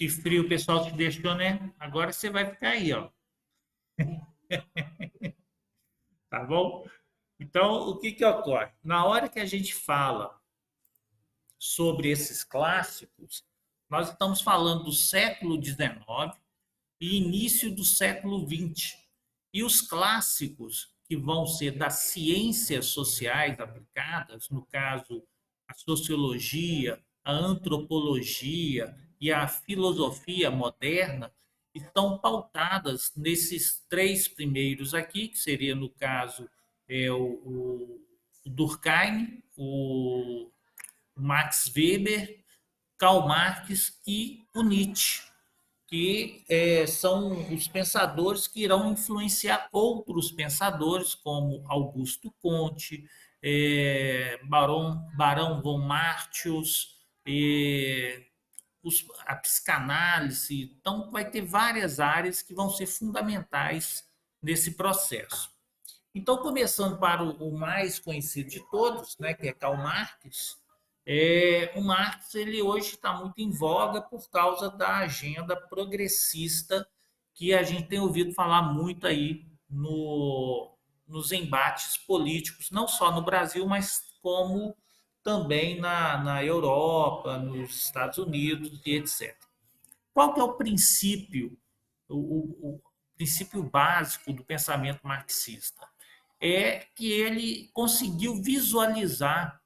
Que frio o pessoal te deixou, né? Agora você vai ficar aí, ó. Tá bom? Então, o que que ocorre? Na hora que a gente fala sobre esses clássicos, nós estamos falando do século XIX e início do século XX. E os clássicos, que vão ser das ciências sociais aplicadas, no caso, a sociologia, a antropologia e a filosofia moderna, estão pautadas nesses três primeiros aqui, que seria, no caso, o Durkheim, o Max Weber, Karl Marx e o Nietzsche, que são os pensadores que irão influenciar outros pensadores, como Augusto Comte, Barão von Martius, a psicanálise. Então, vai ter várias áreas que vão ser fundamentais nesse processo. Então, começando para o mais conhecido de todos, né, que é Karl Marx, o Marx ele hoje está muito em voga por causa da agenda progressista que a gente tem ouvido falar muito aí nos embates políticos, não só no Brasil, mas como também na Europa, nos Estados Unidos e etc. Qual que é o princípio, o princípio básico do pensamento marxista? É que ele conseguiu visualizar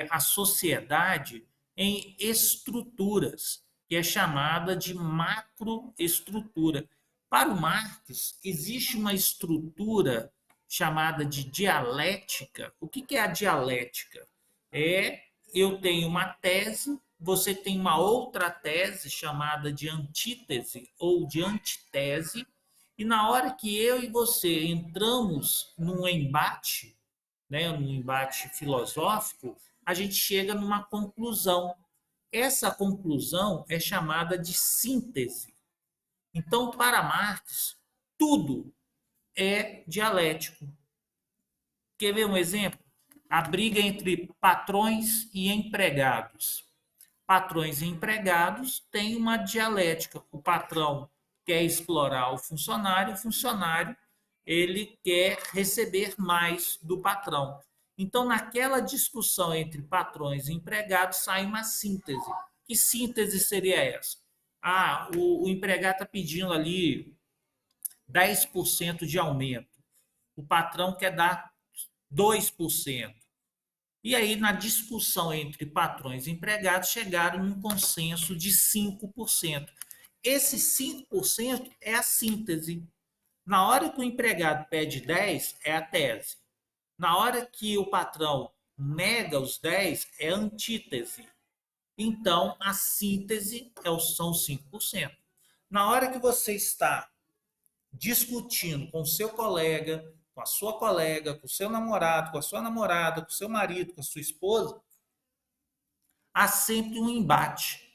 a sociedade em estruturas, que é chamada de macroestrutura. Para o Marx, existe uma estrutura chamada de dialética. O que é a dialética? Eu tenho uma tese, você tem uma outra tese chamada de antítese ou de antitese, e na hora que eu e você entramos num embate, né, num embate filosófico, a gente chega numa conclusão. Essa conclusão é chamada de síntese. Então, para Marx, tudo é dialético. Quer ver um exemplo? A briga entre patrões e empregados. Patrões e empregados têm uma dialética. O patrão quer explorar o funcionário ele quer receber mais do patrão. Então, naquela discussão entre patrões e empregados, sai uma síntese. Que síntese seria essa? O empregado está pedindo ali 10% de aumento. O patrão quer dar 2%. E aí, na discussão entre patrões e empregados, chegaram num consenso de 5%. Esse 5% é a síntese. Na hora que o empregado pede 10, é a tese. Na hora que o patrão nega os 10, é a antítese. Então, a síntese são 5%. Na hora que você está discutindo com o seu colega, com a sua colega, com o seu namorado, com a sua namorada, com o seu marido, com a sua esposa, há sempre um embate.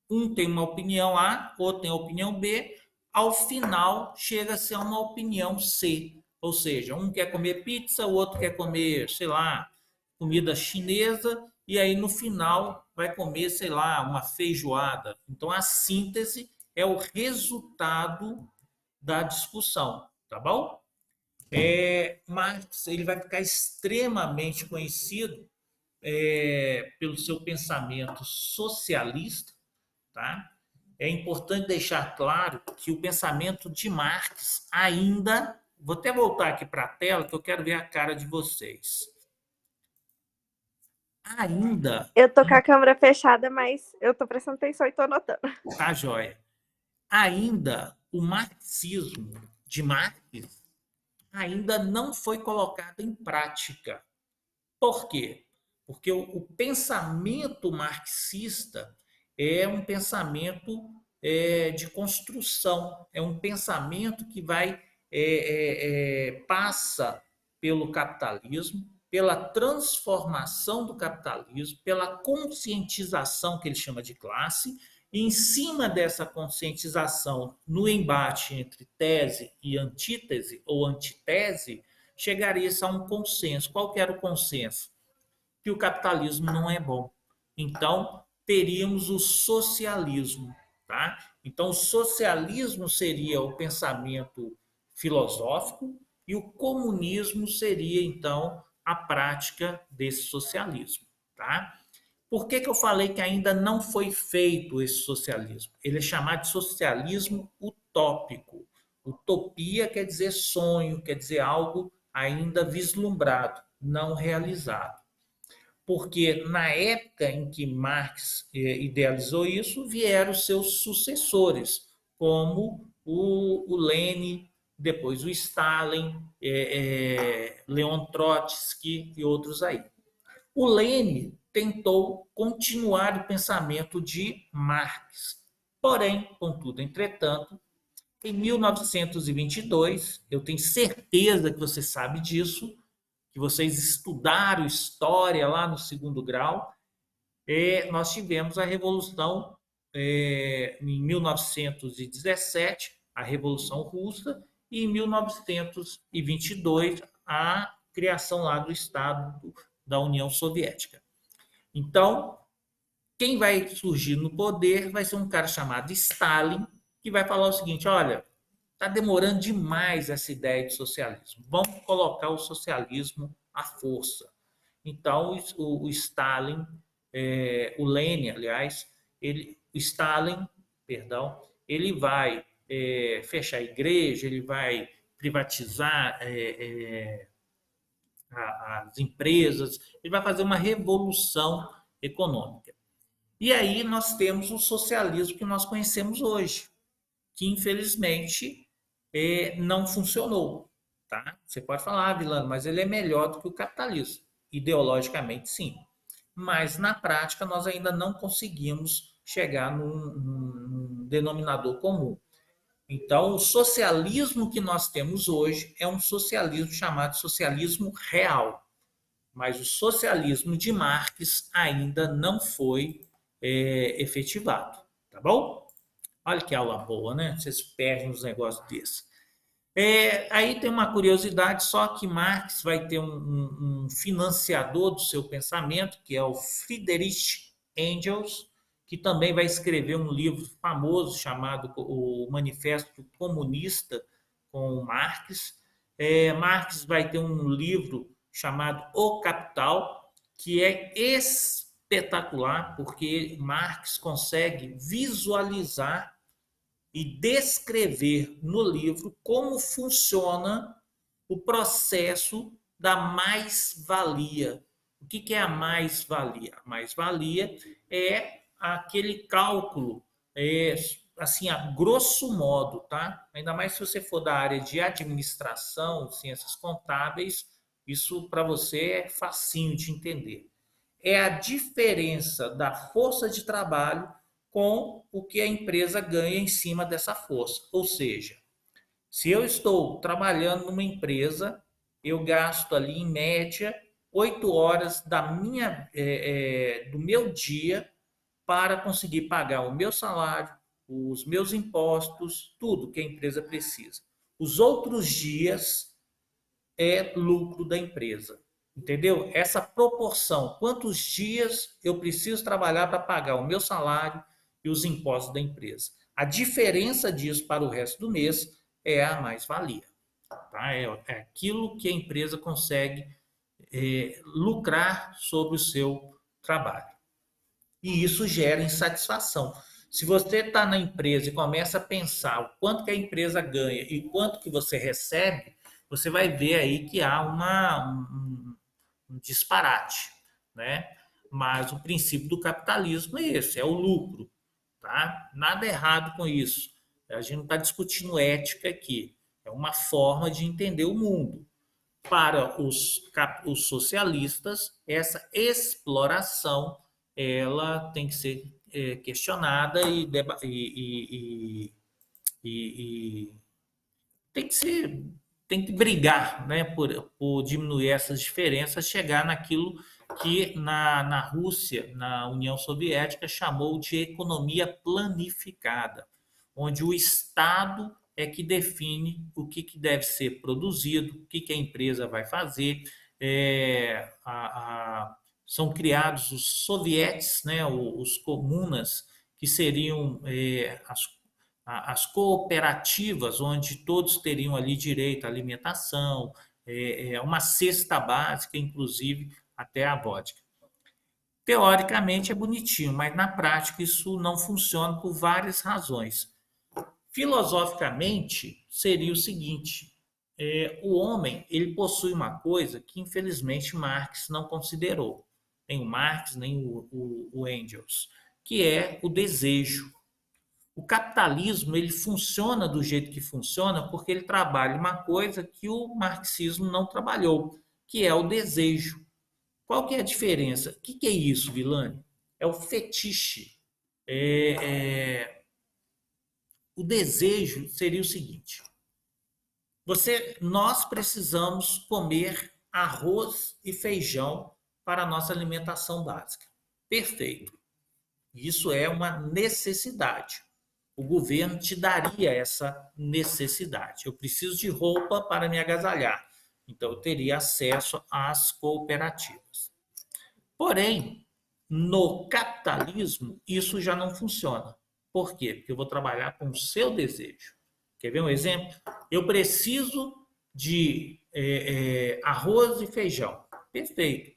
Um tem uma opinião A, outro tem a opinião B, ao final chega-se a uma opinião C. Ou seja, um quer comer pizza, o outro quer comer, sei lá, comida chinesa, e aí no final vai comer, sei lá, uma feijoada. Então a síntese é o resultado da discussão, tá bom? Marx ele vai ficar extremamente conhecido pelo seu pensamento socialista, tá? É importante deixar claro que o pensamento de Marx ainda. Vou até voltar aqui para a tela, que eu quero ver a cara de vocês. Ainda. Eu tô com a câmera fechada, mas eu tô prestando atenção e tô anotando. Tá, joia. Ainda o marxismo de Marx ainda não foi colocado em prática. Por quê? Porque o pensamento marxista é um pensamento de construção, é um pensamento que passa pelo capitalismo, pela transformação do capitalismo, pela conscientização que ele chama de classe, e em cima dessa conscientização, no embate entre tese e antítese ou antitese, chegaria-se a um consenso. Qual que era o consenso? Que o capitalismo não é bom. Então, teríamos o socialismo. tá? Então, o socialismo seria o pensamento filosófico e o comunismo seria, então, a prática desse socialismo, tá? Por que eu falei que ainda não foi feito esse socialismo? Ele é chamado de socialismo utópico. Utopia quer dizer sonho, quer dizer algo ainda vislumbrado, não realizado. Porque na época em que Marx idealizou isso, vieram seus sucessores, como o Lenin, depois o Stalin, Leon Trotsky e outros aí. O Lenin tentou continuar o pensamento de Marx. Porém, contudo, entretanto, em 1922, eu tenho certeza que você sabe disso, que vocês estudaram história lá no segundo grau, nós tivemos a Revolução em 1917, a Revolução Russa, e em 1922, a criação lá do Estado da União Soviética. Então, quem vai surgir no poder vai ser um cara chamado Stalin, que vai falar o seguinte: olha, está demorando demais essa ideia de socialismo. Vamos colocar o socialismo à força. Então, o Stalin, o Lenin, aliás, o Stalin, perdão, ele vai fechar a igreja, ele vai privatizar as empresas, ele vai fazer uma revolução econômica. E aí nós temos o socialismo que nós conhecemos hoje, que infelizmente não funcionou. Tá? Você pode falar, Vilano, mas ele é melhor do que o capitalismo. Ideologicamente, sim. Mas na prática nós ainda não conseguimos chegar num denominador comum. Então, o socialismo que nós temos hoje é um socialismo chamado socialismo real. Mas o socialismo de Marx ainda não foi efetivado. Tá bom? Olha que aula boa, né? Vocês perdem uns negócios desses. Aí tem uma curiosidade, só que Marx vai ter um financiador do seu pensamento, que é o Friedrich Engels, que também vai escrever um livro famoso chamado O Manifesto Comunista com Marx. Marx vai ter um livro chamado O Capital, que é espetacular, porque Marx consegue visualizar e descrever no livro como funciona o processo da mais-valia. O que é a mais-valia? A mais-valia é aquele cálculo, assim, a grosso modo, tá? Ainda mais se você for da área de administração, ciências contábeis, isso para você é facinho de entender. É a diferença da força de trabalho com o que a empresa ganha em cima dessa força. Ou seja, se eu estou trabalhando numa empresa, eu gasto ali em média 8 horas do meu dia para conseguir pagar o meu salário, os meus impostos, tudo que a empresa precisa. Os outros dias é lucro da empresa. Entendeu? Essa proporção, quantos dias eu preciso trabalhar para pagar o meu salário e os impostos da empresa. A diferença disso para o resto do mês é a mais-valia. Tá? É aquilo que a empresa consegue lucrar sobre o seu trabalho. E isso gera insatisfação. Se você está na empresa e começa a pensar o quanto que a empresa ganha e quanto que você recebe, você vai ver aí que há um disparate, né? Mas o princípio do capitalismo é esse, é o lucro, tá? Nada errado com isso. A gente não está discutindo ética aqui. É uma forma de entender o mundo. Para os socialistas, essa exploração ela tem que ser questionada e tem que ser tem que brigar, né, por diminuir essas diferenças, chegar naquilo que na Rússia, na União Soviética, chamou de economia planificada, onde o Estado é que define o que deve ser produzido, o que a empresa vai fazer. São criados os sovietes, né, os comunas, que seriam as cooperativas, onde todos teriam ali direito à alimentação, uma cesta básica, inclusive até a vodka. Teoricamente é bonitinho, mas na prática isso não funciona por várias razões. Filosoficamente, seria o seguinte: o homem ele possui uma coisa que, infelizmente, Marx não considerou, nem o Marx, nem o Engels, que é o desejo. O capitalismo ele funciona do jeito que funciona porque ele trabalha uma coisa que o marxismo não trabalhou, que é o desejo. Qual que é a diferença? O que é isso, Vilani? É o fetiche. O desejo seria o seguinte: nós precisamos comer arroz e feijão para a nossa alimentação básica. Perfeito. Isso é uma necessidade. O governo te daria essa necessidade. Eu preciso de roupa para me agasalhar. Então, eu teria acesso às cooperativas. Porém, no capitalismo, isso já não funciona. Por quê? Porque eu vou trabalhar com o seu desejo. Quer ver um exemplo? Eu preciso de arroz e feijão. Perfeito.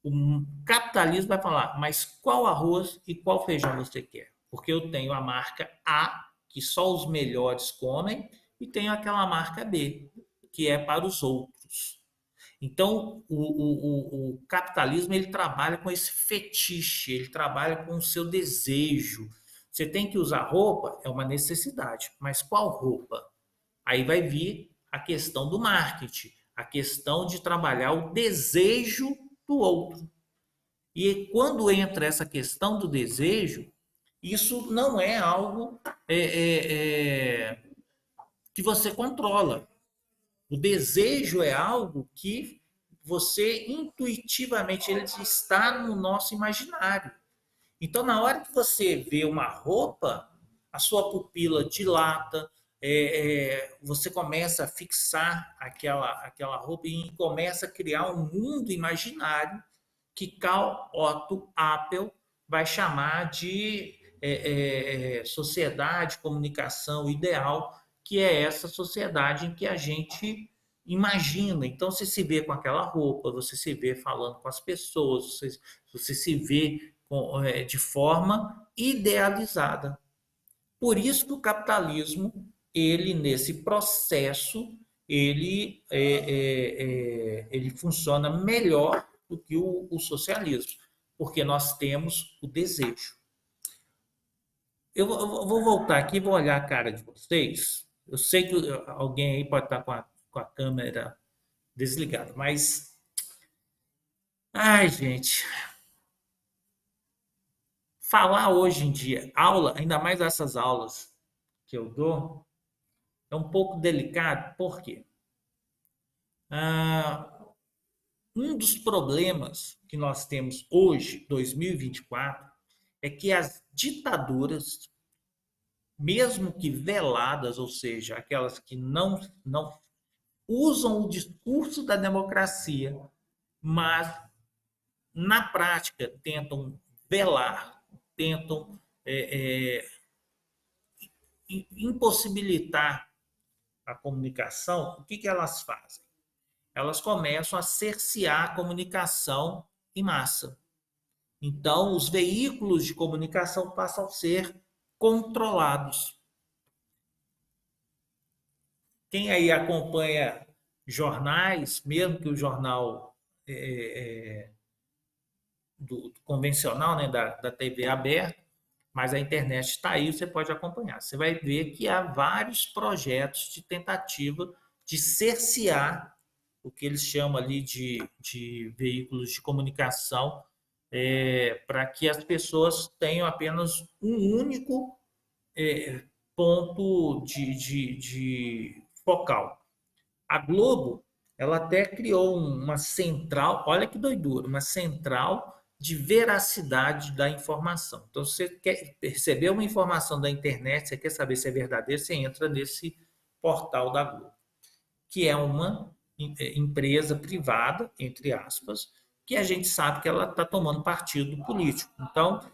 O capitalismo vai falar, mas qual arroz e qual feijão você quer? Porque eu tenho a marca A, que só os melhores comem, e tenho aquela marca B, que é para os outros. Então, o capitalismo ele trabalha com esse fetiche, ele trabalha com o seu desejo. Você tem que usar roupa, é uma necessidade, mas qual roupa? Aí vai vir a questão do marketing, a questão de trabalhar o desejo do outro. E quando entra essa questão do desejo, isso não é algo que você controla. O desejo é algo que você intuitivamente ele está no nosso imaginário. Então, na hora que você vê uma roupa, a sua pupila dilata, você começa a fixar aquela roupa e começa a criar um mundo imaginário que Carl Otto Appel vai chamar de sociedade, comunicação ideal, que é essa sociedade em que a gente imagina. Então, você se vê com aquela roupa, você se vê falando com as pessoas, você se vê de forma idealizada. Por isso que o capitalismo, ele nesse processo, ele funciona melhor do que o socialismo, porque nós temos o desejo. Eu vou voltar aqui e vou olhar a cara de vocês. Eu sei que alguém aí pode estar com a câmera desligada, mas. Ai, gente. Falar hoje em dia, aula, ainda mais essas aulas que eu dou, é um pouco delicado, por quê? Um dos problemas que nós temos hoje, 2024, é que as ditaduras, mesmo que veladas, ou seja, aquelas que não usam o discurso da democracia, mas na prática tentam velar, tentam impossibilitar a comunicação, o que elas fazem? Elas começam a cercear a comunicação em massa. Então, os veículos de comunicação passam a ser controlados. Quem aí acompanha jornais, mesmo que o jornal do convencional, né, da TV aberta, mas a internet está aí, você pode acompanhar. Você vai ver que há vários projetos de tentativa de cercear o que eles chamam ali de veículos de comunicação, para que as pessoas tenham apenas um único ponto de focal. A Globo, ela até criou uma central, olha que doidura, uma central de veracidade da informação. Então, você quer receber uma informação da internet, você quer saber se é verdadeiro, você entra nesse portal da Globo, que é uma empresa privada, entre aspas, que a gente sabe que ela está tomando partido político. Então,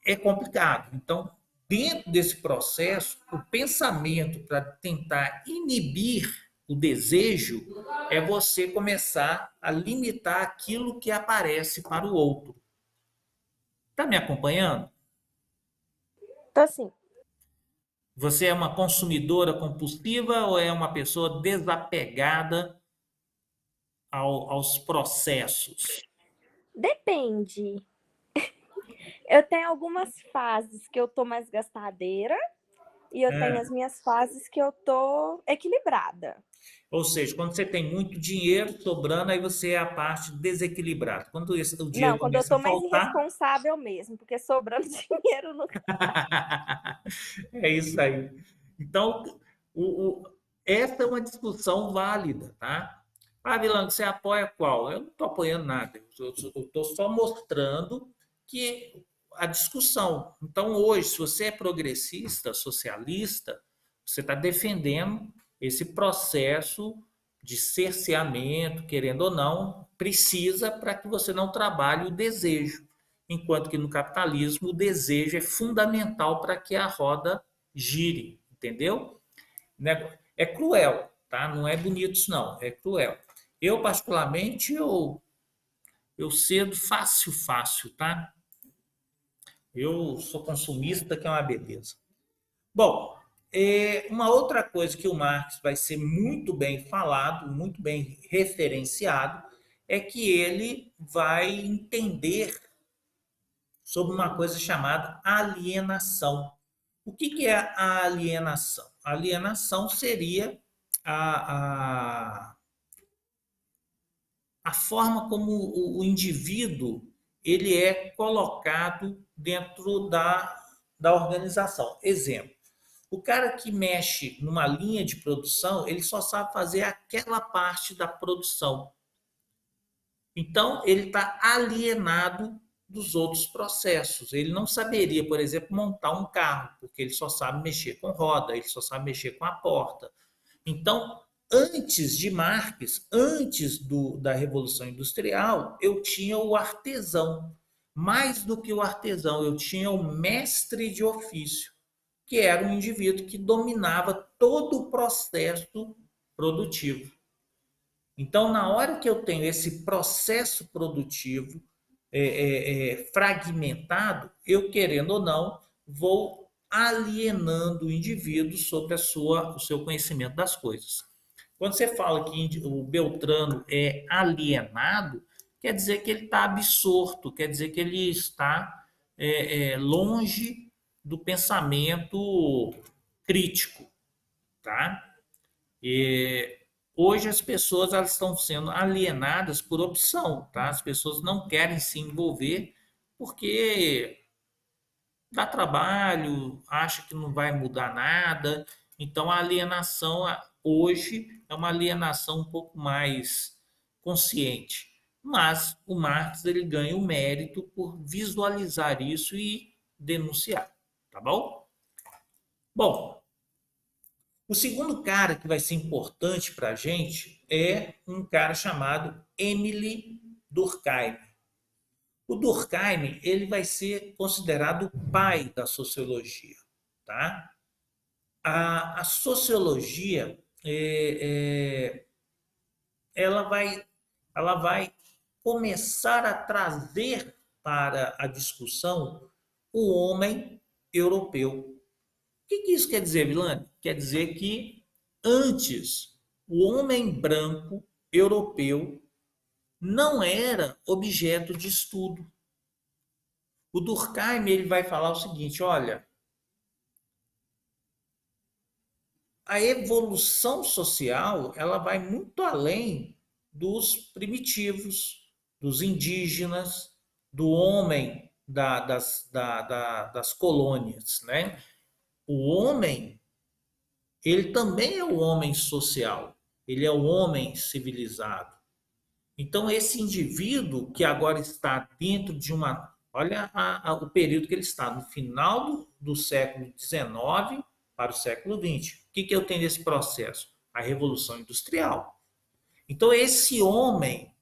é complicado. Então, dentro desse processo, o pensamento para tentar inibir o desejo é você começar a limitar aquilo que aparece para o outro. Está me acompanhando? Então, assim, Você é uma consumidora compulsiva ou é uma pessoa desapegada aos processos? depende. Eu tenho algumas fases que eu tô mais gastadeira e eu tenho É. as minhas fases que eu tô equilibrada. Ou seja, quando você tem muito dinheiro sobrando, aí você é a parte desequilibrada. Quando o dinheiro Não, quando eu começa a tô mais faltar, irresponsável mesmo, porque sobrando dinheiro não. é isso aí. Então, essa é uma discussão válida, tá? Ah, Vilano, você apoia qual? Eu não estou apoiando nada. Eu estou só mostrando que a discussão. Então, hoje, se você é progressista, socialista, você está defendendo esse processo de cerceamento, querendo ou não, precisa para que você não trabalhe o desejo. Enquanto que no capitalismo o desejo é fundamental para que a roda gire, entendeu? É cruel, tá? Não é bonito isso não, é cruel. Eu particularmente eu cedo fácil, fácil, tá? Eu sou consumista, que é uma beleza. Bom, uma outra coisa que o Marx vai ser muito bem falado, muito bem referenciado, é que ele vai entender sobre uma coisa chamada alienação. O que é a alienação? A alienação seria a, a, a forma como o indivíduo ele é colocado dentro da organização. Exemplo, o cara que mexe numa linha de produção, ele só sabe fazer aquela parte da produção. Então, ele está alienado dos outros processos. Ele não saberia, por exemplo, montar um carro, porque ele só sabe mexer com roda, ele só sabe mexer com a porta. Então, antes de Marx, antes da Revolução Industrial, eu tinha o artesão. Mais do que o artesão, eu tinha o mestre de ofício, que era um indivíduo que dominava todo o processo produtivo. Então, na hora que eu tenho esse processo produtivo fragmentado, eu, querendo ou não, vou alienando o indivíduo sobre o seu conhecimento das coisas. Quando você fala que o Beltrano é alienado, quer dizer que ele está absorto, quer dizer que ele está longe do pensamento crítico, tá? E hoje as pessoas elas estão sendo alienadas por opção, tá? As pessoas não querem se envolver porque dá trabalho, acha que não vai mudar nada. Então a alienação hoje é uma alienação um pouco mais consciente. Mas o Marx ele ganha o mérito por visualizar isso e denunciar, tá bom? Bom, o segundo cara que vai ser importante para a gente é um cara chamado Emile Durkheim. O Durkheim ele vai ser considerado o pai da sociologia, tá? A sociologia ela vai começar a trazer para a discussão o homem europeu. O que isso quer dizer, Vilane? Quer dizer que antes o homem branco europeu não era objeto de estudo. O Durkheim ele vai falar o seguinte: olha, a evolução social ela vai muito além dos primitivos, dos indígenas, do homem das colônias, né? O homem ele também é o homem social, ele é o homem civilizado. Então, esse indivíduo que agora está dentro de uma. Olha o período que ele está, no final do século XIX para o século XX. O que eu tenho nesse processo? A Revolução Industrial. Então, esse homem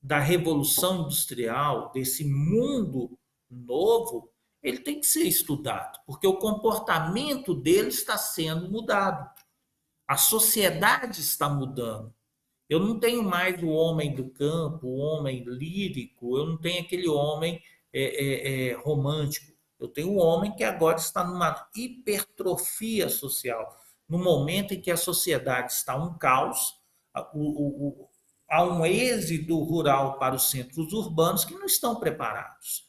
da Revolução Industrial, desse mundo novo, ele tem que ser estudado, porque o comportamento dele está sendo mudado. A sociedade está mudando. Eu não tenho mais o homem do campo, o homem lírico, eu não tenho aquele homem romântico. Eu tenho um homem que agora está numa hipertrofia social, no momento em que a sociedade está um caos, há um êxodo rural para os centros urbanos que não estão preparados.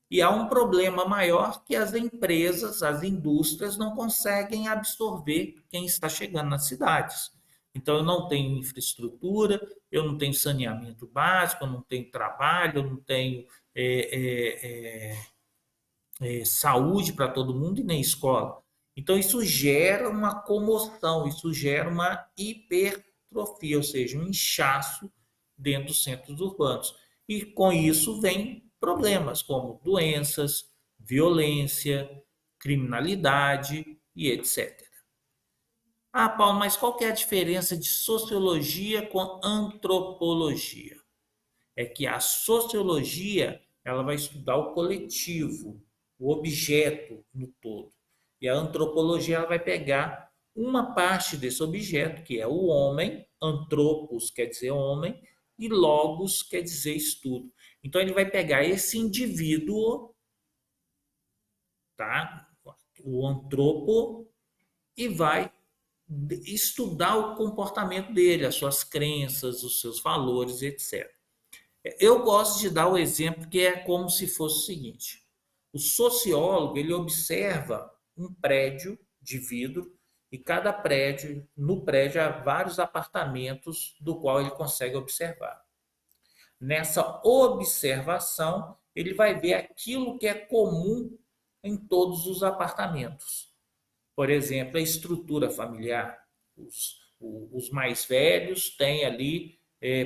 E há um problema maior que as empresas, as indústrias não conseguem absorver quem está chegando nas cidades. Então, eu não tenho infraestrutura, eu não tenho saneamento básico, eu não tenho trabalho, eu não tenho saúde para todo mundo e nem escola. Então, isso gera uma comoção, isso gera uma hipertrofia, ou seja, um inchaço dentro dos centros urbanos. E com isso vem problemas como doenças, violência, criminalidade e etc. Ah, Paulo, mas qual que é a diferença de sociologia com antropologia? É que a sociologia ela vai estudar o coletivo, o objeto no todo. E a antropologia ela vai pegar uma parte desse objeto, que é o homem, antropos quer dizer homem, e logos quer dizer estudo. Então ele vai pegar esse indivíduo, tá? O antropo, e vai estudar o comportamento dele, as suas crenças, os seus valores, etc. Eu gosto de dar o exemplo que é como se fosse o seguinte: o sociólogo ele observa um prédio de vidro e cada prédio, no prédio há vários apartamentos do qual ele consegue observar. Nessa observação, ele vai ver aquilo que é comum em todos os apartamentos. Por exemplo, a estrutura familiar. Os mais velhos têm ali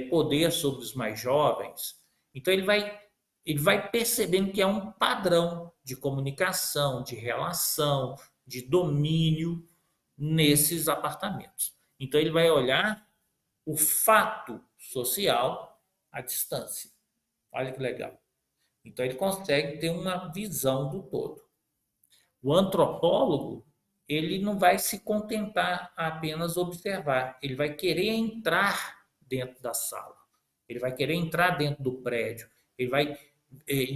poder sobre os mais jovens. Então, ele vai percebendo que é um padrão de comunicação, de relação, de domínio nesses apartamentos. Então, ele vai olhar o fato social à distância. Olha que legal. Então, ele consegue ter uma visão do todo. O antropólogo, ele não vai se contentar a apenas observar, ele vai querer entrar dentro da sala, ele vai querer entrar dentro do prédio, ele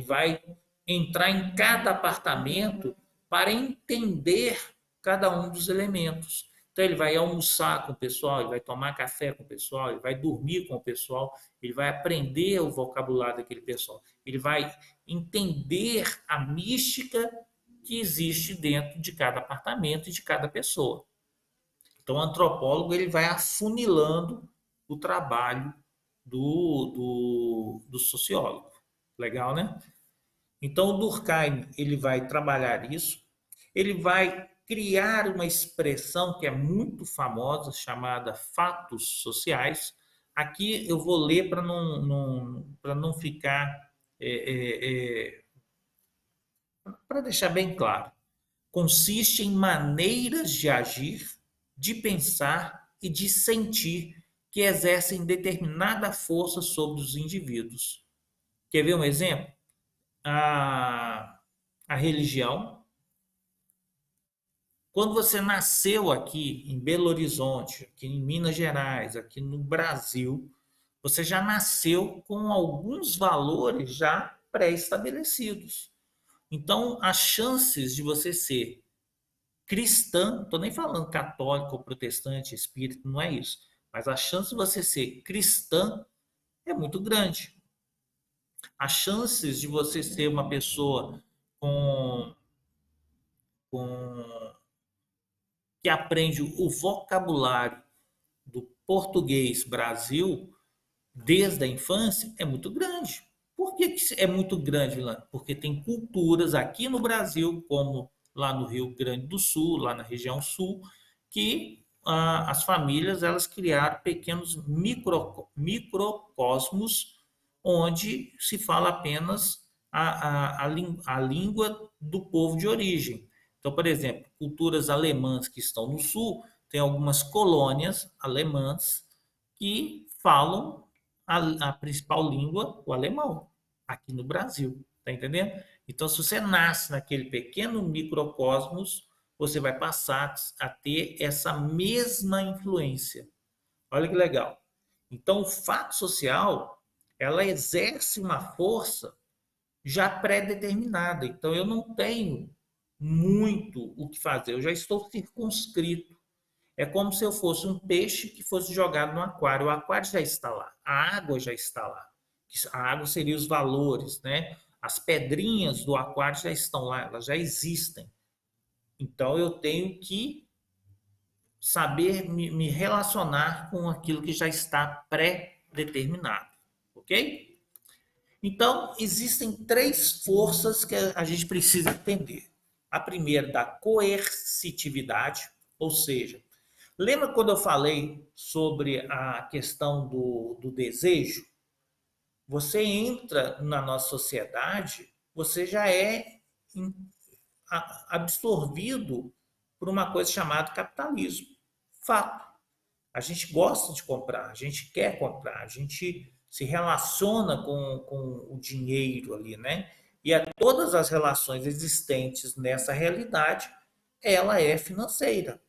vai entrar em cada apartamento para entender cada um dos elementos. Então, ele vai almoçar com o pessoal, ele vai tomar café com o pessoal, ele vai dormir com o pessoal, ele vai aprender o vocabulário daquele pessoal, ele vai entender a mística que existe dentro de cada apartamento e de cada pessoa. Então, o antropólogo ele vai afunilando o trabalho do sociólogo. Legal, né? Então, o Durkheim ele vai trabalhar isso, ele vai criar uma expressão que é muito famosa, chamada fatos sociais. Aqui eu vou ler para não ficar, para deixar bem claro. Consiste em maneiras de agir, de pensar e de sentir que exercem determinada força sobre os indivíduos. Quer ver um exemplo? A religião. Quando você nasceu aqui em Belo Horizonte, aqui em Minas Gerais, aqui no Brasil, você já nasceu com alguns valores já pré-estabelecidos. Então, as chances de você ser cristã, não estou nem falando católico, protestante, espírita, não é isso. Mas a chance de você ser cristã é muito grande. As chances de você ser uma pessoa com que aprende o vocabulário do português Brasil desde a infância é muito grande. Por que é muito grande, Lan? Porque tem culturas aqui no Brasil, como lá no Rio Grande do Sul, lá na região sul, que as famílias elas criaram pequenos microcosmos onde se fala apenas a língua do povo de origem. Então, por exemplo, culturas alemãs que estão no sul, tem algumas colônias alemãs que falam a principal língua, o alemão, aqui no Brasil. Tá entendendo? Então, se você nasce naquele pequeno microcosmos, você vai passar a ter essa mesma influência. Olha que legal. Então, o fato social, ela exerce uma força já pré-determinada. Então, eu não tenho muito o que fazer, eu já estou circunscrito. É como se eu fosse um peixe que fosse jogado no aquário. O aquário já está lá, a água já está lá. A água seria os valores, né? As pedrinhas do aquário já estão lá, elas já existem. Então eu tenho que saber me relacionar com aquilo que já está pré-determinado, ok? Então existem três forças que a gente precisa entender. A primeira da coercitividade, ou seja, lembra quando eu falei sobre a questão do desejo? Você entra na nossa sociedade, você já é absorvido por uma coisa chamada capitalismo. Fato. A gente gosta de comprar, a gente quer comprar, a gente se relaciona com o dinheiro ali, né? E todas as relações existentes nessa realidade, ela é financeira.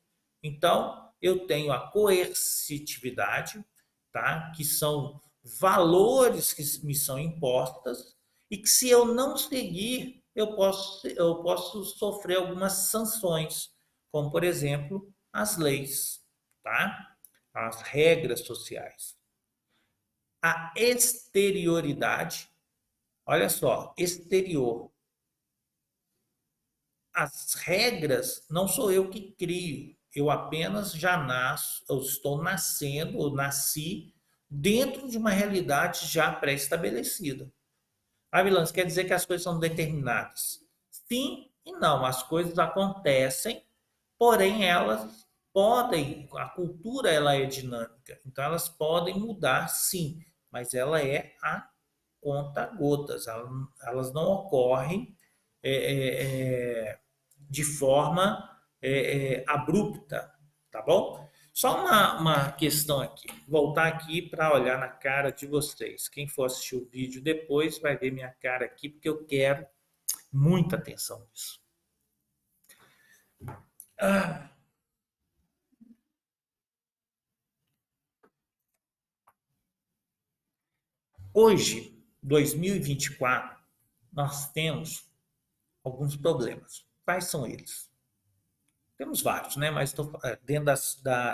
Então, eu tenho a coercitividade, tá? Que são valores que me são impostas e que se eu não seguir, eu posso sofrer algumas sanções, como por exemplo, as leis, tá? As regras sociais. A exterioridade, olha só, exterior. As regras não sou eu que crio, eu apenas já nasço, eu estou nascendo, eu nasci dentro de uma realidade já pré-estabelecida. Ah, Vilãs, quer dizer que as coisas são determinadas? Sim e não, as coisas acontecem, porém elas podem, a cultura ela é dinâmica, então elas podem mudar sim, mas ela é a conta gotas, elas não ocorrem é, de forma abrupta, tá bom? Só uma questão aqui, voltar aqui para olhar na cara de vocês. Quem for assistir o vídeo depois vai ver minha cara aqui, porque eu quero muita atenção nisso. Ah, hoje, 2024, nós temos alguns problemas. Quais são eles? Temos vários, né? Mas estou dentro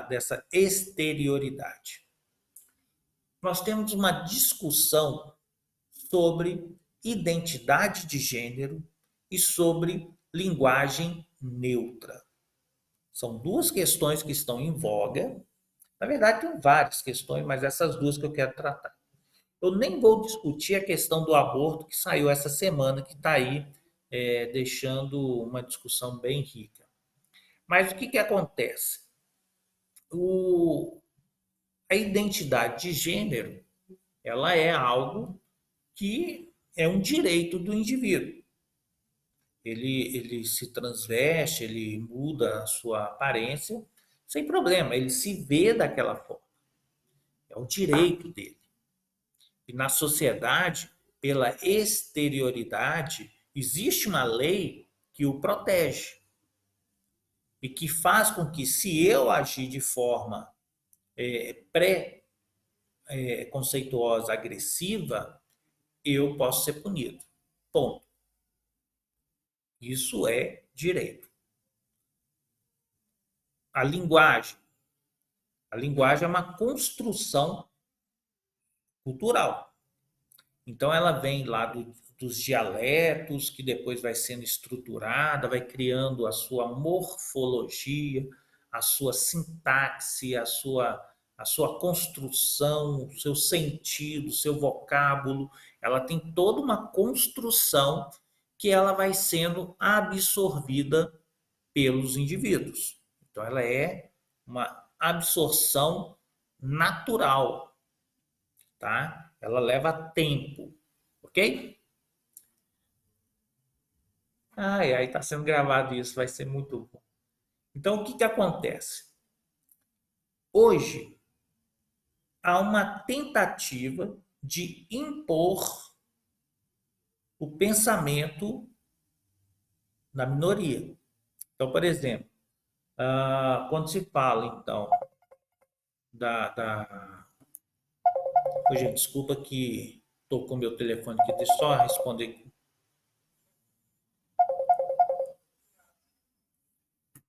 dessa exterioridade. Nós temos uma discussão sobre identidade de gênero e sobre linguagem neutra. São duas questões que estão em voga. Na verdade, tem várias questões, mas essas duas que eu quero tratar. Eu nem vou discutir a questão do aborto que saiu essa semana, que está aí deixando uma discussão bem rica. Mas o que acontece? A identidade de gênero, ela é algo que é um direito do indivíduo. Ele se transveste, ele muda a sua aparência, sem problema, ele se vê daquela forma. É o direito dele. E na sociedade, pela exterioridade, existe uma lei que o protege e que faz com que, se eu agir de forma pré-conceituosa, agressiva, eu posso ser punido. Ponto. Isso é direito. A linguagem. A linguagem é uma construção cultural. Então, ela vem lá dos dialetos, que depois vai sendo estruturada, vai criando a sua morfologia, a sua sintaxe, a sua construção, o seu sentido, o seu vocábulo. Ela tem toda uma construção que ela vai sendo absorvida pelos indivíduos. Então, ela é uma absorção natural, tá? Ela leva tempo, ok? Ai, ai, tá sendo gravado isso, vai ser muito bom. Então, o que acontece? Hoje, há uma tentativa de impor o pensamento da minoria. Então, por exemplo, quando se fala, então, da... Ô, gente, desculpa que estou com meu telefone aqui, deixa eu só responder.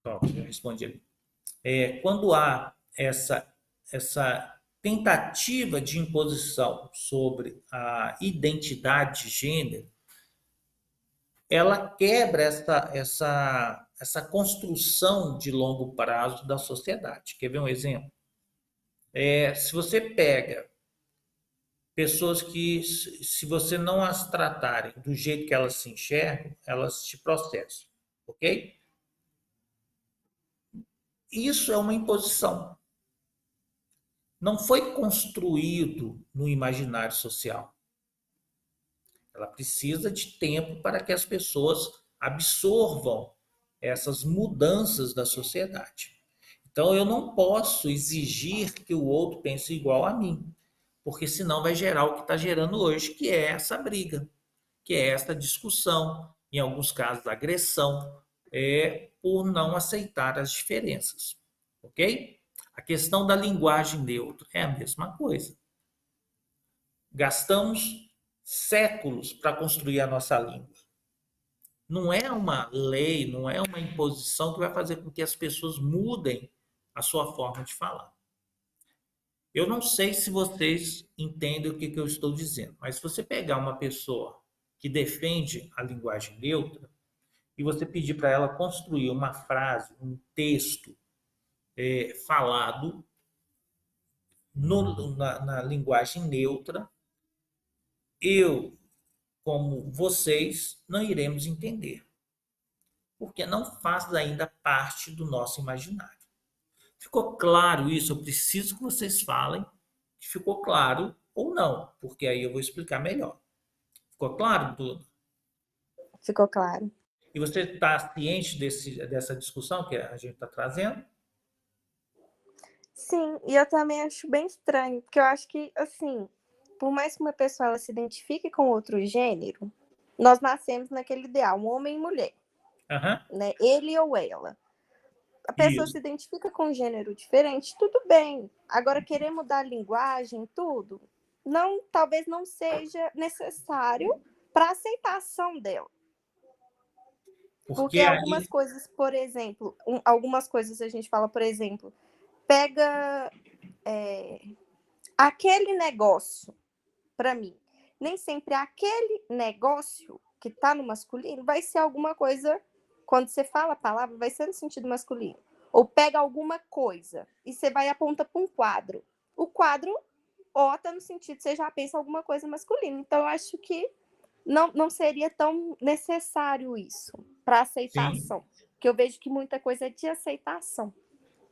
Pronto, eu respondi ali. Quando há essa tentativa de imposição sobre a identidade de gênero, ela quebra essa construção de longo prazo da sociedade. Quer ver um exemplo? Se você pega pessoas que, se você não as tratarem do jeito que elas se enxergam, elas te processam, ok? Isso é uma imposição. Não foi construído no imaginário social. Ela precisa de tempo para que as pessoas absorvam essas mudanças da sociedade. Então, eu não posso exigir que o outro pense igual a mim, porque senão vai gerar o que está gerando hoje, que é essa briga, que é essa discussão, em alguns casos, agressão, por não aceitar as diferenças. Ok? A questão da linguagem neutra é a mesma coisa. Gastamos séculos para construir a nossa língua. Não é uma lei, não é uma imposição que vai fazer com que as pessoas mudem a sua forma de falar. Eu não sei se vocês entendem o que eu estou dizendo, mas se você pegar uma pessoa que defende a linguagem neutra e você pedir para ela construir uma frase, um texto falado na linguagem neutra, eu, como vocês, não iremos entender, porque não faz ainda parte do nosso imaginário. Ficou claro isso? Eu preciso que vocês falem que ficou claro ou não, porque aí eu vou explicar melhor. Ficou claro tudo? Ficou claro. E você está ciente dessa discussão que a gente está trazendo? Sim, e eu também acho bem estranho, porque eu acho que, assim, por mais que uma pessoa ela se identifique com outro gênero, nós nascemos naquele ideal, um homem e mulher, Aham. né? Ele ou ela. A pessoa Isso. se identifica com um gênero diferente, tudo bem. Agora, querer mudar a linguagem, tudo, não, talvez não seja necessário para a aceitação dela. Porque Porque algumas aí. coisas, por exemplo, algumas coisas a gente fala, por exemplo, pega aquele negócio, para mim, nem sempre aquele negócio que está no masculino vai ser alguma coisa, quando você fala a palavra, vai ser no sentido masculino. Ou pega alguma coisa e você vai e aponta para um quadro. O quadro, ó, tá no sentido, você já pensa alguma coisa masculina. Então, eu acho que não seria tão necessário isso para Sim. aceitação. Porque eu vejo que muita coisa é de aceitação.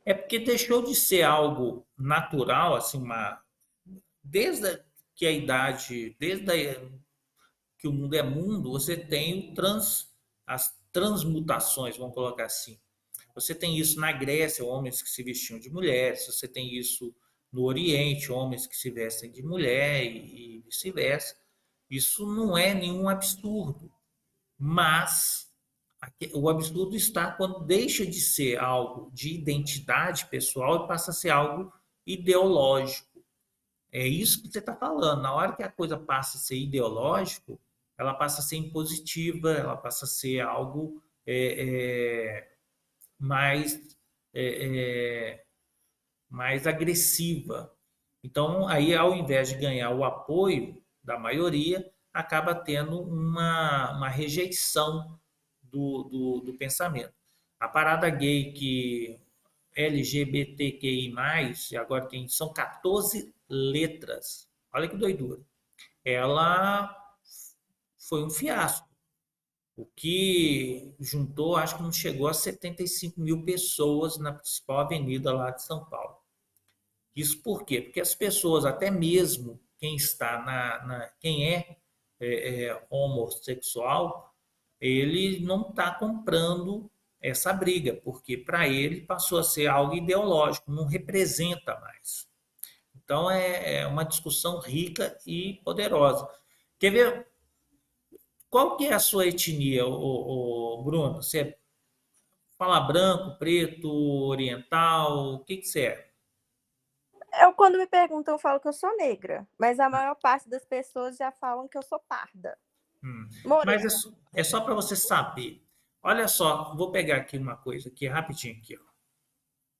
É porque deixou de ser algo natural, assim, desde que a idade, que o mundo é mundo, você tem as transmutações, vamos colocar assim. Você tem isso na Grécia, homens que se vestiam de mulheres, você tem isso no Oriente, homens que se vestem de mulher e vice-versa. Isso não é nenhum absurdo, mas o absurdo está quando deixa de ser algo de identidade pessoal e passa a ser algo ideológico. É isso que você está falando. Na hora que a coisa passa a ser ideológico, ela passa a ser impositiva, ela passa a ser algo mais, é, é, mais agressiva. Então, aí, ao invés de ganhar o apoio da maioria, acaba tendo uma rejeição do pensamento. A parada gay que LGBTQI+, agora são 14 letras. Olha que doidura. Ela foi um fiasco. O que juntou, acho que não chegou a 75 mil pessoas na principal avenida lá de São Paulo. Isso por quê? Porque as pessoas, até mesmo quem está quem é homossexual, ele não está comprando essa briga, porque para ele passou a ser algo ideológico, não representa mais. Então é uma discussão rica e poderosa. Quer ver? qual que é a sua etnia, Bruno? Você fala branco, preto, oriental? O que que você é? Eu, quando me perguntam, eu falo que eu sou negra, mas a maior parte das pessoas já falam que eu sou parda, Hum. Mas morena. é só para você saber. Olha só, vou pegar aqui uma coisa aqui rapidinho aqui, ó.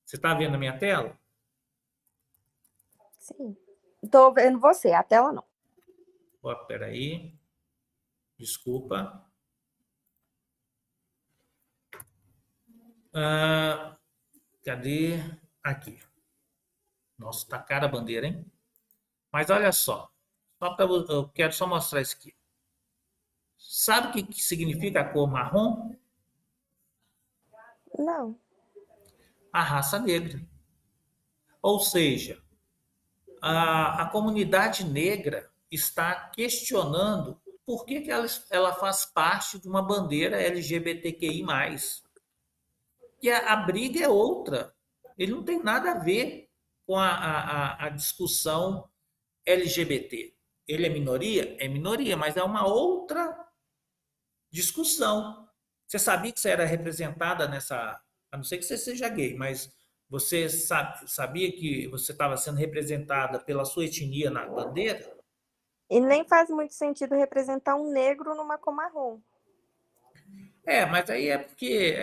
Você está vendo a minha tela? Sim. Tô vendo você, a tela não. Ó, peraí, desculpa. Ah, cadê? Aqui. Nossa, tá cara a bandeira, hein? Mas olha só para eu quero só mostrar isso aqui. Sabe o que que significa a cor marrom? Não. A raça negra. Ou seja, a comunidade negra está questionando por que ela faz parte de uma bandeira LGBTQI+. E a briga é outra. Ele não tem nada a ver com a discussão LGBT. Ele é minoria? É minoria, mas é uma outra discussão. Você sabia que você era representada nessa. A não ser que você seja gay, mas você sabia que você estava sendo representada pela sua etnia na bandeira? E nem faz muito sentido representar um negro numa cor marrom. É, mas aí é porque.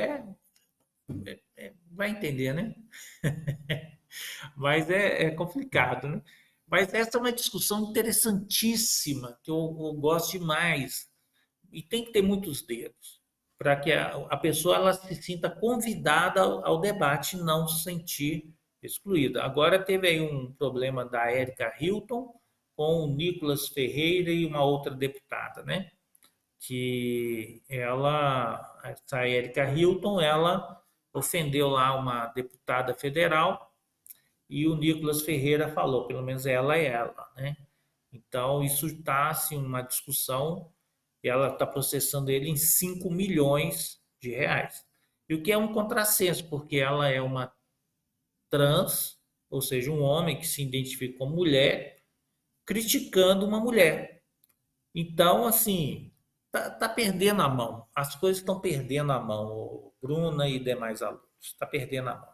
Vai entender, né? Mas é complicado, né? Mas essa é uma discussão interessantíssima, que eu gosto demais. E tem que ter muitos dedos para que a pessoa ela se sinta convidada ao debate e não se sentir excluída. Agora teve aí um problema da Érica Hilton com o Nicolas Ferreira e uma outra deputada, né? Que essa Érica Hilton, ela ofendeu lá uma deputada federal e o Nicolas Ferreira falou, pelo menos ela é ela, né? Então, isso está assim, uma discussão e ela está processando ele em 5 milhões de reais. E o que é um contrassenso, porque ela é uma trans, ou seja, um homem que se identifica como mulher, criticando uma mulher. Então, assim, tá perdendo a mão. As coisas estão perdendo a mão, Bruna e demais alunos. Está perdendo a mão.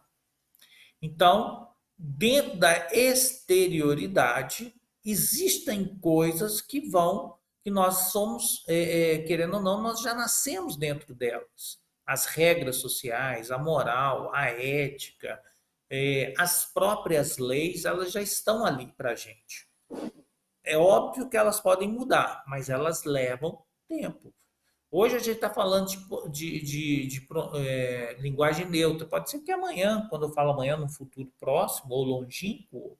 Então, dentro da exterioridade, existem coisas que nós somos, querendo ou não, nós já nascemos dentro delas. As regras sociais, a moral, a ética, as próprias leis, elas já estão ali para a gente. É óbvio que elas podem mudar, mas elas levam tempo. Hoje a gente está falando de linguagem neutra. Pode ser que amanhã, quando eu falo amanhã, no futuro próximo ou longínquo,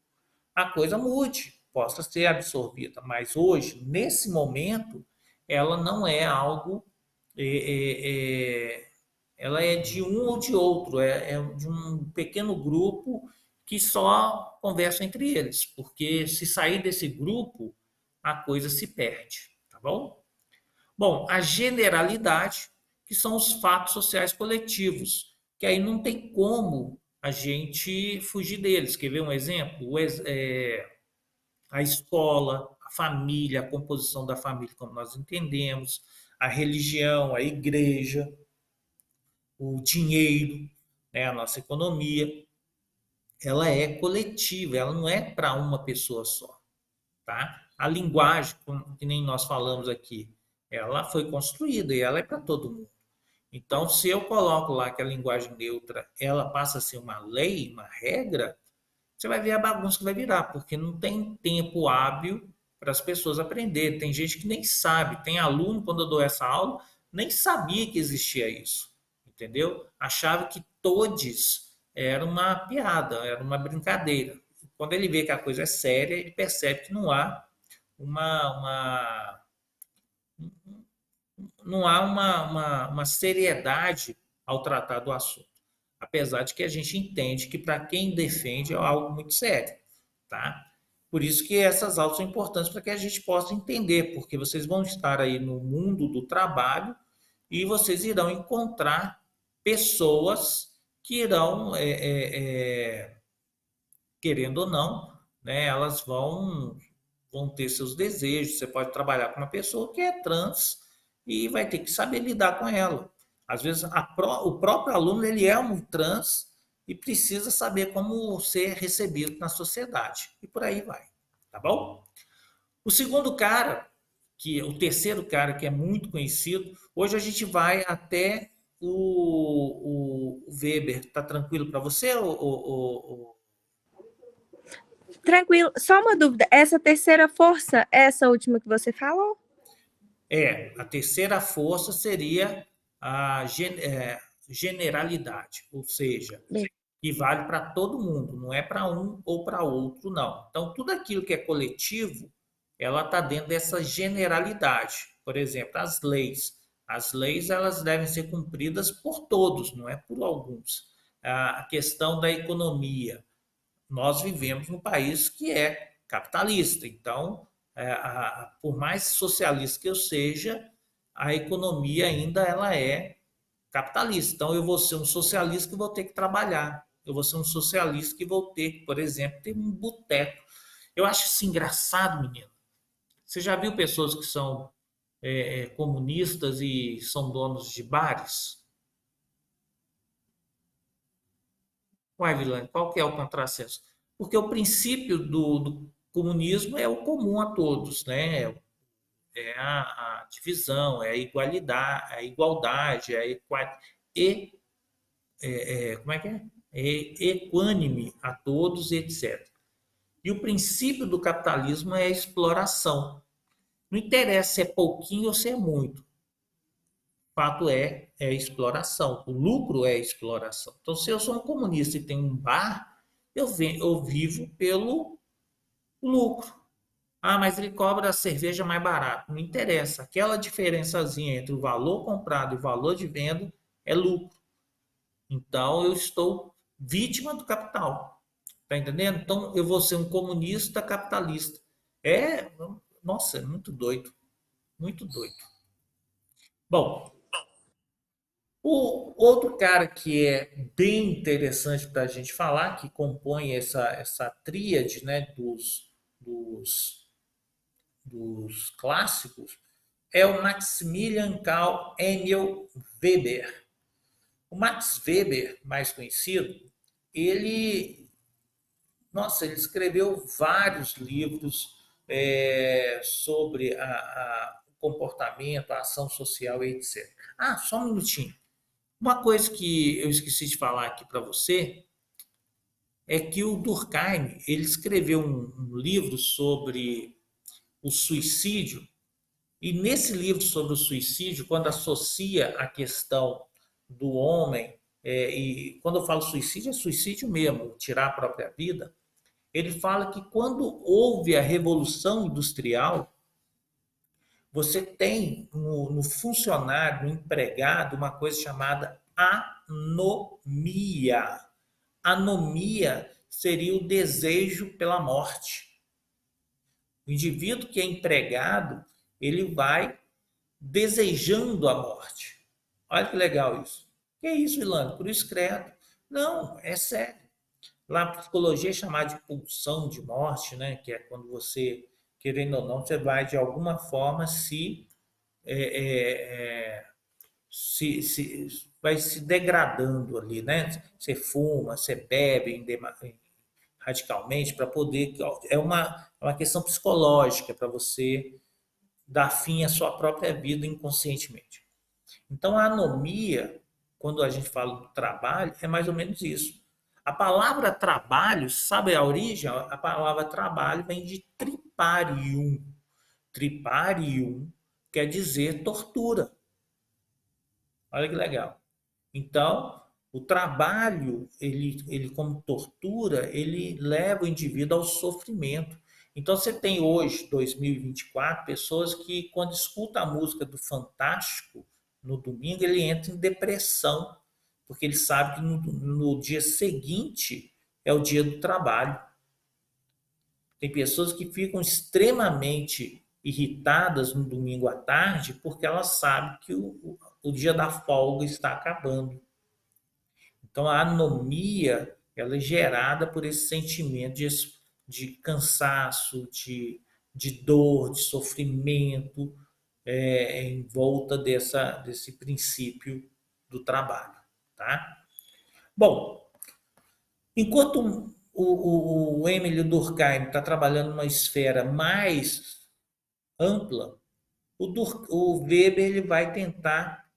a coisa mude, possa ser absorvida. Mas hoje, nesse momento, ela não é algo. Ela é de um ou de outro, é de um pequeno grupo que só conversa entre eles, porque se sair desse grupo, a coisa se perde, tá bom? Bom, a generalidade, que são os fatos sociais coletivos, que aí não tem como a gente fugir deles. Quer ver um exemplo? A escola, a família, a composição da família, como nós entendemos, a religião, a igreja, o dinheiro, né, a nossa economia, ela é coletiva, ela não é para uma pessoa só, tá? A linguagem, que nem nós falamos aqui, ela foi construída e ela é para todo mundo. Então, se eu coloco lá que a linguagem neutra, ela passa a ser uma lei, uma regra, você vai ver a bagunça que vai virar, porque não tem tempo hábil para as pessoas aprenderem. Tem gente que nem sabe, tem aluno, quando eu dou essa aula, nem sabia que existia isso, entendeu? Achava que todes era uma piada, era uma brincadeira. Quando ele vê que a coisa é séria, ele percebe que uma, uma não há uma seriedade ao tratar do assunto. Apesar de que a gente entende que para quem defende é algo muito sério, tá? Por isso que essas aulas são importantes para que a gente possa entender, porque vocês vão estar aí no mundo do trabalho e vocês irão encontrar pessoas que irão, querendo ou não, né, elas vão ter seus desejos. Você pode trabalhar com uma pessoa que é trans e vai ter que saber lidar com ela. Às vezes, o próprio aluno ele é um trans e precisa saber como ser recebido na sociedade. E por aí vai. Tá bom? O segundo cara, o terceiro cara que é muito conhecido, hoje a gente vai até o Weber. Tá tranquilo para você? Tranquilo. Só uma dúvida. Essa terceira força, essa última que você falou? A terceira força seria a generalidade, ou seja, que vale para todo mundo, não é para um ou para outro, não. Então, tudo aquilo que é coletivo, ela está dentro dessa generalidade. Por exemplo, as leis. As leis elas devem ser cumpridas por todos, não é por alguns. A questão da economia. Nós vivemos num país que é capitalista, então, por mais socialista que eu seja, a economia ainda ela é capitalista. Então, eu vou ser um socialista que vou ter que trabalhar. Eu vou ser um socialista que vou ter, por exemplo, ter um boteco. Eu acho isso engraçado, menino. Você já viu pessoas que são comunistas e são donos de bares? Uai, Vilane, qual que é o contrassenso? Porque o princípio do comunismo é o comum a todos, né? É a divisão, é a igualdade, e, como é que é? É equânime a todos, etc. E o princípio do capitalismo é a exploração. Não interessa se é pouquinho ou se é muito. O fato é exploração. O lucro é exploração. Então, se eu sou um comunista e tenho um bar, eu vivo pelo lucro. Ah, mas ele cobra a cerveja mais barata. Não interessa. Aquela diferençazinha entre o valor comprado e o valor de venda é lucro. Então, eu estou vítima do capital. Tá entendendo? Então, eu vou ser um comunista capitalista. É, nossa, é muito doido. Muito doido. Bom, o outro cara que é bem interessante para a gente falar, que compõe essa tríade, né, dos clássicos, é o Maximilian Karl Emil Weber. O Max Weber, mais conhecido, ele, nossa, ele escreveu vários livros sobre o comportamento, a ação social, etc. Ah, só um minutinho. Uma coisa que eu esqueci de falar aqui para você é que o Durkheim ele escreveu um livro sobre o suicídio. E nesse livro sobre o suicídio, quando associa a questão do homem, e quando eu falo suicídio, é suicídio mesmo, tirar a própria vida, ele fala que quando houve a Revolução Industrial, você tem no funcionário, no empregado, uma coisa chamada anomia. Anomia seria o desejo pela morte. O indivíduo que é empregado, ele vai desejando a morte. Olha que legal isso. Que é isso, Ilana? Por isso credo. Não, é sério. Lá a psicologia é chamada de pulsão de morte, né? Que é quando você, querendo ou não, você vai de alguma forma é, é, é, vai se degradando ali, né? Você fuma, você bebe radicalmente para poder. É uma questão psicológica para você dar fim à sua própria vida inconscientemente. Então, a anomia, quando a gente fala do trabalho, é mais ou menos isso. A palavra trabalho, sabe a origem? A palavra trabalho vem de triparium. Triparium quer dizer tortura. Olha que legal. Então, o trabalho, ele como tortura, ele leva o indivíduo ao sofrimento. Então, você tem hoje, 2024, pessoas que, quando escuta a música do Fantástico, no domingo, ele entra em depressão, porque ele sabe que no dia seguinte é o dia do trabalho. Tem pessoas que ficam extremamente irritadas no domingo à tarde, porque elas sabem que o dia da folga está acabando. Então, a anomia ela é gerada por esse sentimento de cansaço, de dor, de sofrimento. em volta desse princípio do trabalho. Tá? Bom, enquanto o Emile Durkheim está trabalhando numa esfera mais ampla, o Weber ele vai tentar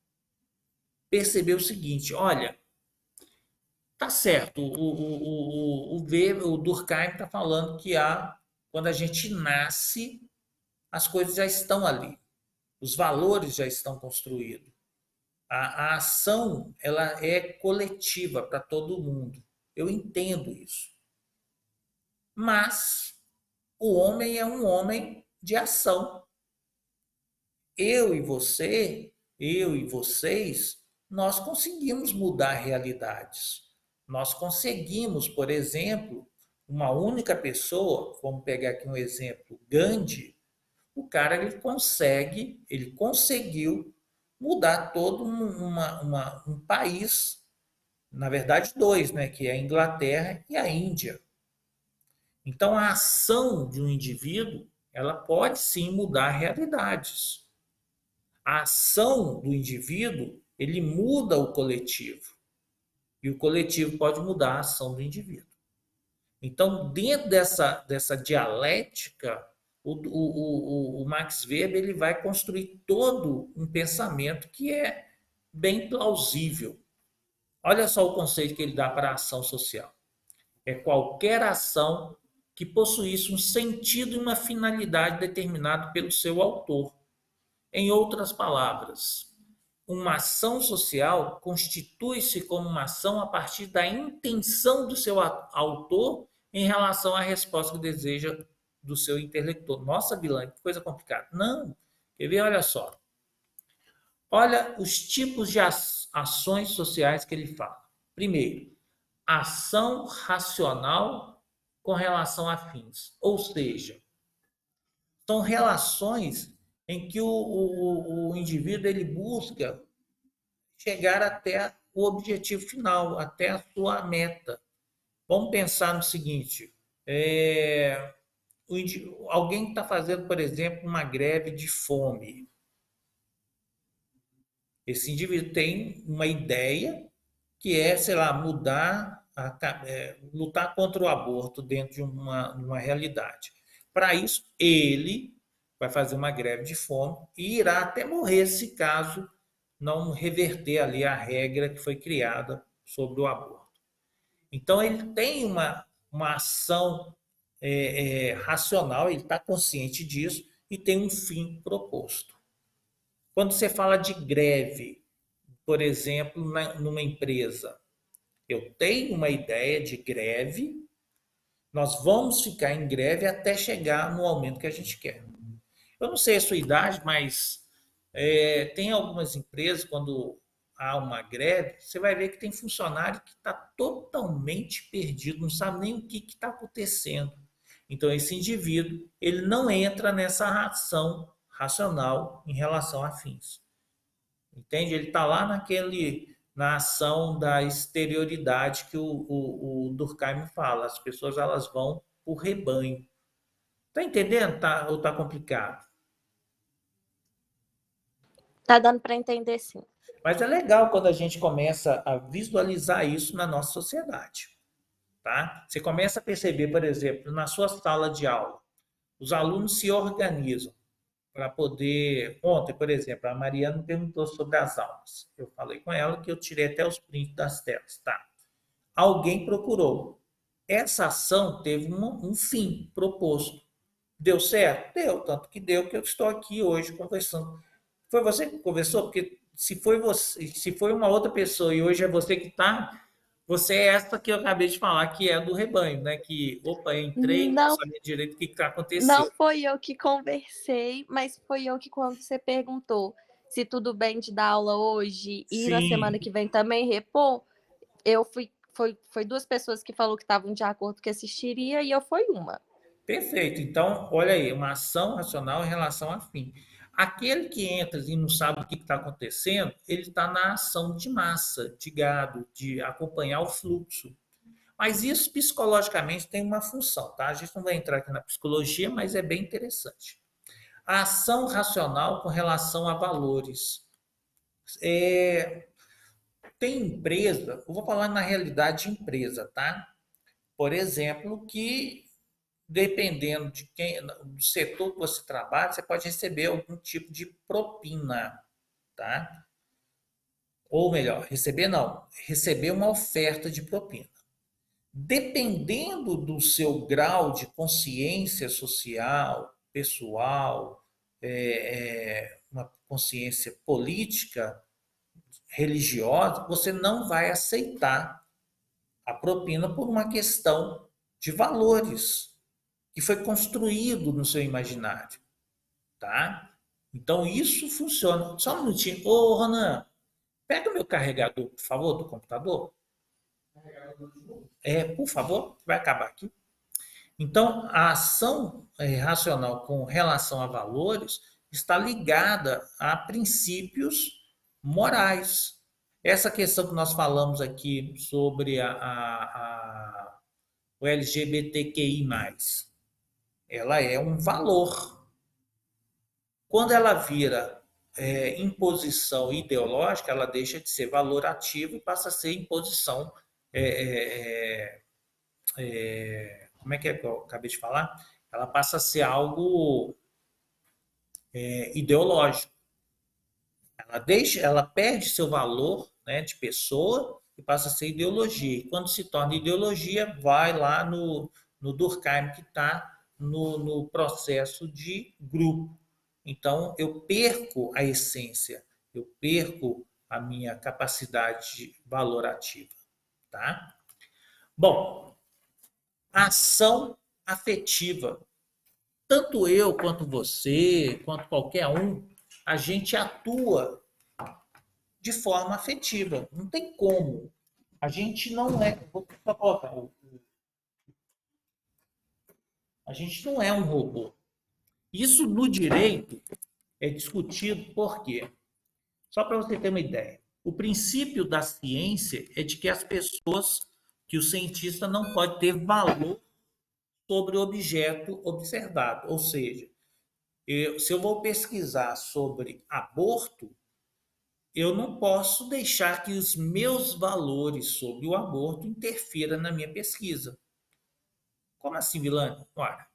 perceber o seguinte: olha, tá certo, Weber, o Durkheim está falando que quando a gente nasce, as coisas já estão ali, os valores já estão construídos. A ação ela é coletiva para todo mundo. Eu entendo isso. Mas o homem é um homem de ação. Eu e você, eu e vocês, nós conseguimos mudar realidades. Nós conseguimos, por exemplo, uma única pessoa, vamos pegar aqui um exemplo, Gandhi, o cara ele conseguiu mudar todo um país, na verdade dois, né, que é a Inglaterra e a Índia. Então a ação de um indivíduo, ela pode sim mudar realidades. A ação do indivíduo, ele muda o coletivo. E o coletivo pode mudar a ação do indivíduo. Então, dentro dessa dialética, o Max Weber ele vai construir todo um pensamento que é bem plausível. Olha só o conceito que ele dá para a ação social. É qualquer ação que possuísse um sentido e uma finalidade determinado pelo seu autor. Em outras palavras, uma ação social constitui-se como uma ação a partir da intenção do seu autor em relação à resposta que deseja do seu interlocutor. Nossa, Vilã, que coisa complicada. Não. Quer ver? Olha só. Olha os tipos de ações sociais que ele fala. Primeiro, ação racional com relação a fins. Ou seja, são relações em que o indivíduo ele busca chegar até o objetivo final, até a sua meta. Vamos pensar no seguinte: alguém está fazendo, por exemplo, uma greve de fome. Esse indivíduo tem uma ideia que é, sei lá, lutar contra o aborto dentro de uma realidade. Para isso, ele vai fazer uma greve de fome e irá até morrer se caso não reverter ali a regra que foi criada sobre o aborto. Então, ele tem uma ação racional, ele está consciente disso e tem um fim proposto. Quando você fala de greve, por exemplo, numa empresa, eu tenho uma ideia de greve, nós vamos ficar em greve até chegar no aumento que a gente quer. Eu não sei a sua idade, mas tem algumas empresas, quando há uma greve, você vai ver que tem funcionário que está totalmente perdido, não sabe nem o que está acontecendo. Então, esse indivíduo, ele não entra nessa ação racional em relação a fins. Entende? Ele está lá na ação da exterioridade que o Durkheim fala. As pessoas elas vão por rebanho. Tá entendendo? Ou tá complicado? Tá dando para entender, sim. Mas é legal quando a gente começa a visualizar isso na nossa sociedade. Tá? Você começa a perceber, por exemplo, na sua sala de aula, os alunos se organizam para poder. Ontem, por exemplo, a Mariana me perguntou sobre as aulas. Eu falei com ela que eu tirei até os prints das telas. Tá? Alguém procurou. Essa ação teve um fim proposto. Deu certo? Deu, tanto que deu que eu estou aqui hoje conversando. Foi você que conversou? Porque se foi você, se foi uma outra pessoa e hoje é você que está, você é essa que eu acabei de falar, que é do rebanho, né? Que, opa, entrei, não Não, sabia direito o que está não acontecendo. foi eu que conversei, mas foi eu que, quando você perguntou se tudo bem de dar aula hoje e na semana Sim, que vem também repor, eu foi duas pessoas que falou que estavam de acordo que assistiria e eu fui uma. perfeito. Então, olha aí, uma ação racional em relação a fim. Aquele que entra e não sabe o que está acontecendo, ele está na ação de massa, de gado, de acompanhar o fluxo. Mas isso psicologicamente tem uma função, tá? A gente não vai entrar aqui na psicologia, mas é bem interessante. A ação racional com relação a valores. Tem empresa, eu vou falar na realidade de empresa, tá? Por exemplo, que dependendo de quem, do setor que você trabalha, você pode receber algum tipo de propina, tá? Ou melhor, receber não, receber uma oferta de propina. Dependendo do seu grau de consciência social, pessoal, uma consciência política, religiosa, você não vai aceitar a propina por uma questão de valores que foi construído no seu imaginário, tá? Então isso funciona. Só um minutinho. Ô, Ronan, pega o meu carregador, por favor, do computador. Por favor, vai acabar aqui. Então, a ação racional com relação a valores está ligada a princípios morais. Essa questão que nós falamos aqui sobre o LGBTQI+, ela é um valor. Quando ela vira imposição ideológica, ela deixa de ser valor ativo e passa a ser imposição como é que eu acabei de falar? Ela passa a ser algo ideológico. Ela perde seu valor, né, de pessoa e passa a ser ideologia. E quando se torna ideologia, vai lá no Durkheim, que está no processo de grupo. Então, eu perco a essência, eu perco a minha capacidade valorativa. Tá? Bom, ação afetiva. Tanto eu, quanto você, quanto qualquer um, a gente atua de forma afetiva. Não tem como. A gente não é. Vou só colocar. A gente não é um robô. Isso no direito é discutido por quê? Só para você ter uma ideia. O princípio da ciência é de que as pessoas, que o cientista não pode ter valor sobre o objeto observado. Ou seja, se eu vou pesquisar sobre aborto, eu não posso deixar que os meus valores sobre o aborto interfiram na minha pesquisa. Como assim, Vilani? Ora,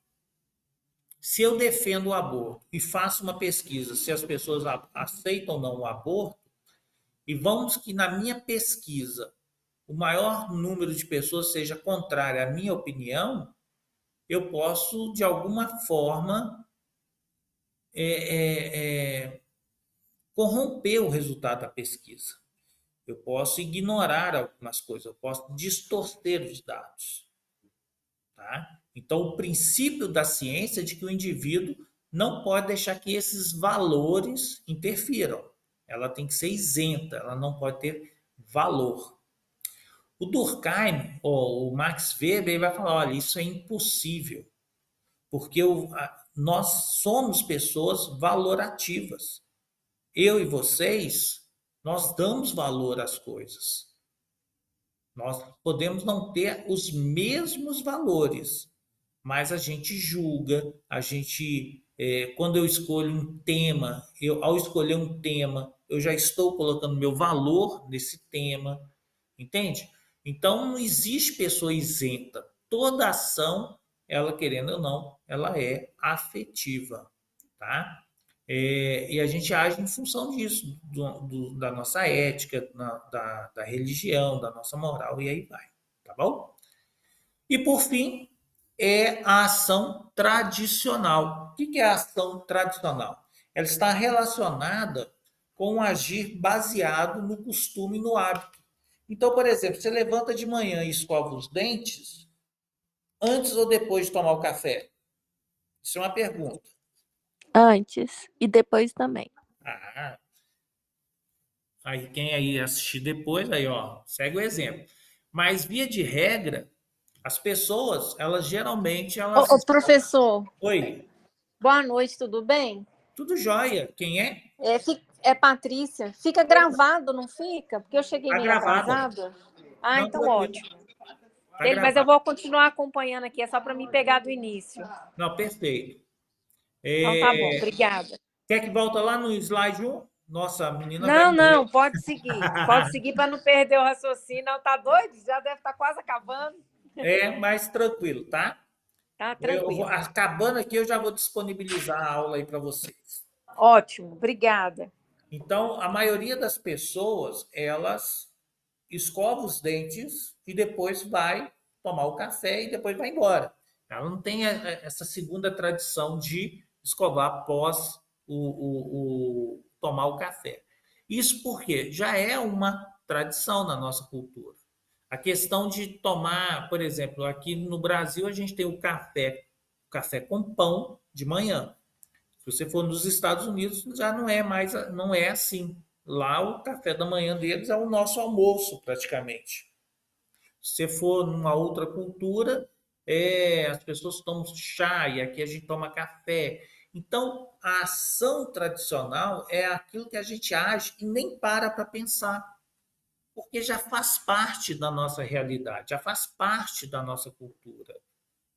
se eu defendo o aborto e faço uma pesquisa se as pessoas aceitam ou não o aborto, e vamos que na minha pesquisa o maior número de pessoas seja contrário à minha opinião, eu posso, de alguma forma, corromper o resultado da pesquisa. Eu posso ignorar algumas coisas, eu posso distorcer os dados. Tá? Então, o princípio da ciência é de que o indivíduo não pode deixar que esses valores interfiram. Ela tem que ser isenta, ela não pode ter valor. O Durkheim, ou o Max Weber, ele vai falar, olha, isso é impossível, porque nós somos pessoas valorativas. Eu e vocês, nós damos valor às coisas. Nós podemos não ter os mesmos valores, mas a gente julga, quando eu escolho um tema, ao escolher um tema, eu já estou colocando meu valor nesse tema, entende? Então não existe pessoa isenta. Toda ação, ela querendo ou não, ela é afetiva, tá? E a gente age em função disso, da nossa ética, da religião, da nossa moral, e aí vai, tá bom? E por fim, é a ação tradicional. O que é a ação tradicional? Ela está relacionada com o agir baseado no costume e no hábito. Então, por exemplo, você levanta de manhã e escova os dentes antes ou depois de tomar o café? Isso é uma pergunta. Antes e depois também. Ah, aí quem aí assistir depois, aí ó, segue o exemplo. Mas via de regra, as pessoas, elas geralmente elas. Ô, professor, Oi, boa noite, tudo bem? tudo jóia. Quem é? É Patrícia. Fica gravado, não fica? Porque eu cheguei Tá meio gravado. atrasada. Ah, Não, então tranquilo. ótimo. Tá Mas eu gravado. vou continuar acompanhando aqui, é só para me pegar do início. Não, perfeito. Então tá bom, obrigada. Quer que volta lá no slide 1? Nossa, a menina vai Não, morrer. não, pode seguir. Pode seguir para não perder o raciocínio. Não, tá doido? Já deve estar quase acabando. É mais tranquilo, tá? Tá Eu vou, tranquilo. acabando aqui, eu já vou disponibilizar a aula aí para vocês. Ótimo, obrigada. Então, a maioria das pessoas, elas escova os dentes e depois vai tomar o café e depois vai embora. Ela não tem essa segunda tradição de escovar após tomar o café. Isso porque já é uma tradição na nossa cultura. A questão de tomar, por exemplo, aqui no Brasil a gente tem o café com pão de manhã. Se você for nos Estados Unidos, já não é mais, não é assim. Lá o café da manhã deles é o nosso almoço, praticamente. Se você for numa outra cultura, as pessoas tomam chá e aqui a gente toma café. Então, a ação tradicional é aquilo que a gente age e nem para pensar, porque já faz parte da nossa realidade, já faz parte da nossa cultura,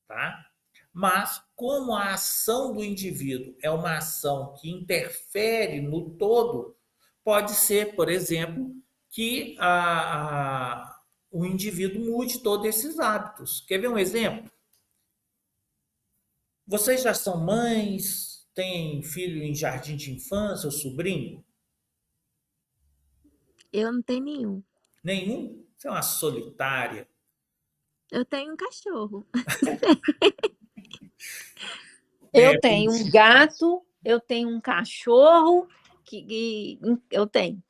tá? Mas, como a ação do indivíduo é uma ação que interfere no todo, pode ser, por exemplo, que o indivíduo mude todos esses hábitos. Quer ver um exemplo? Vocês já são mães, têm filho em jardim de infância, ou sobrinho? Eu não tenho nenhum. Nenhum? Você é uma solitária. Eu tenho um cachorro. É, Eu tenho um gato, eu tenho um cachorro, eu tenho.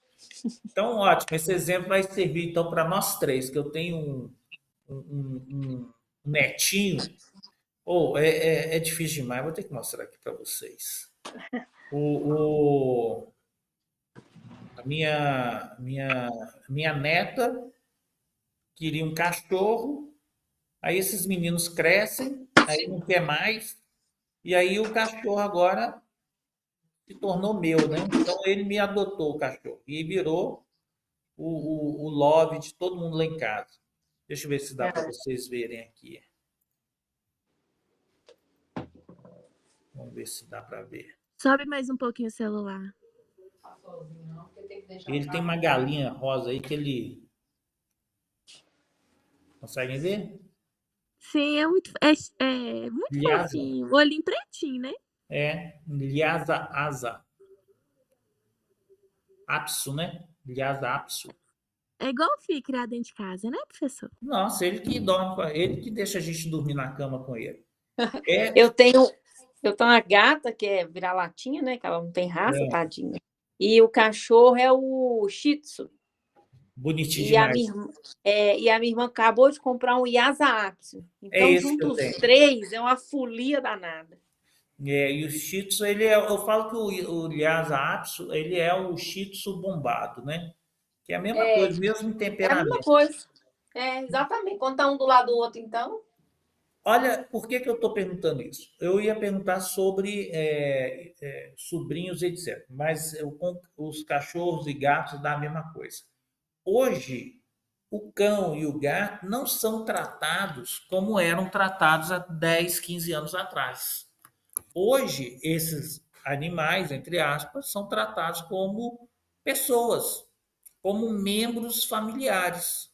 então, ótimo. Esse exemplo vai servir então para nós três, que eu tenho um netinho. É difícil demais, vou ter que mostrar aqui para vocês. O, o- a minha neta queria um cachorro, aí esses meninos crescem, aí não quer mais, e aí o cachorro agora se tornou meu, né? Então ele me adotou o cachorro e virou o love de todo mundo lá em casa. Deixa eu ver se dá para vocês verem aqui. Vamos ver se dá para ver. Sobe mais um pouquinho o celular. Ele tem uma galinha rosa aí que ele. Conseguem ver? Sim, é muito Lhasa. fofinho. Olhinho pretinho, né? Lhasa asa. Apso, né? Lhasa apso. É igual o filho criado dentro de casa, né, professor? Nossa, ele que dorme, ele que deixa a gente dormir na cama com ele. Eu tenho uma gata que é vira-latinha, né? Que ela não tem raça, É tadinha. E o cachorro é o Shih Tzu. bonitinho E a demais. minha, e a minha irmã acabou de comprar um Lhasa Apso. É Então, esse que eu juntos os tenho. três, é uma folia danada. E o Shih Tzu, eu falo que o Lhasa apso, ele é o Shih Tzu bombado, né? Que é a mesma É, coisa, mesmo é a mesma temperamento. coisa. É, exatamente. Quando tá um do lado do outro, então. Olha, por que eu estou perguntando isso? Eu ia perguntar sobre sobrinhos, etc. Mas com os cachorros e gatos dá a mesma coisa. Hoje, o cão e o gato não são tratados como eram tratados há 10, 15 anos atrás. Hoje, esses animais, entre aspas, são tratados como pessoas, como membros familiares.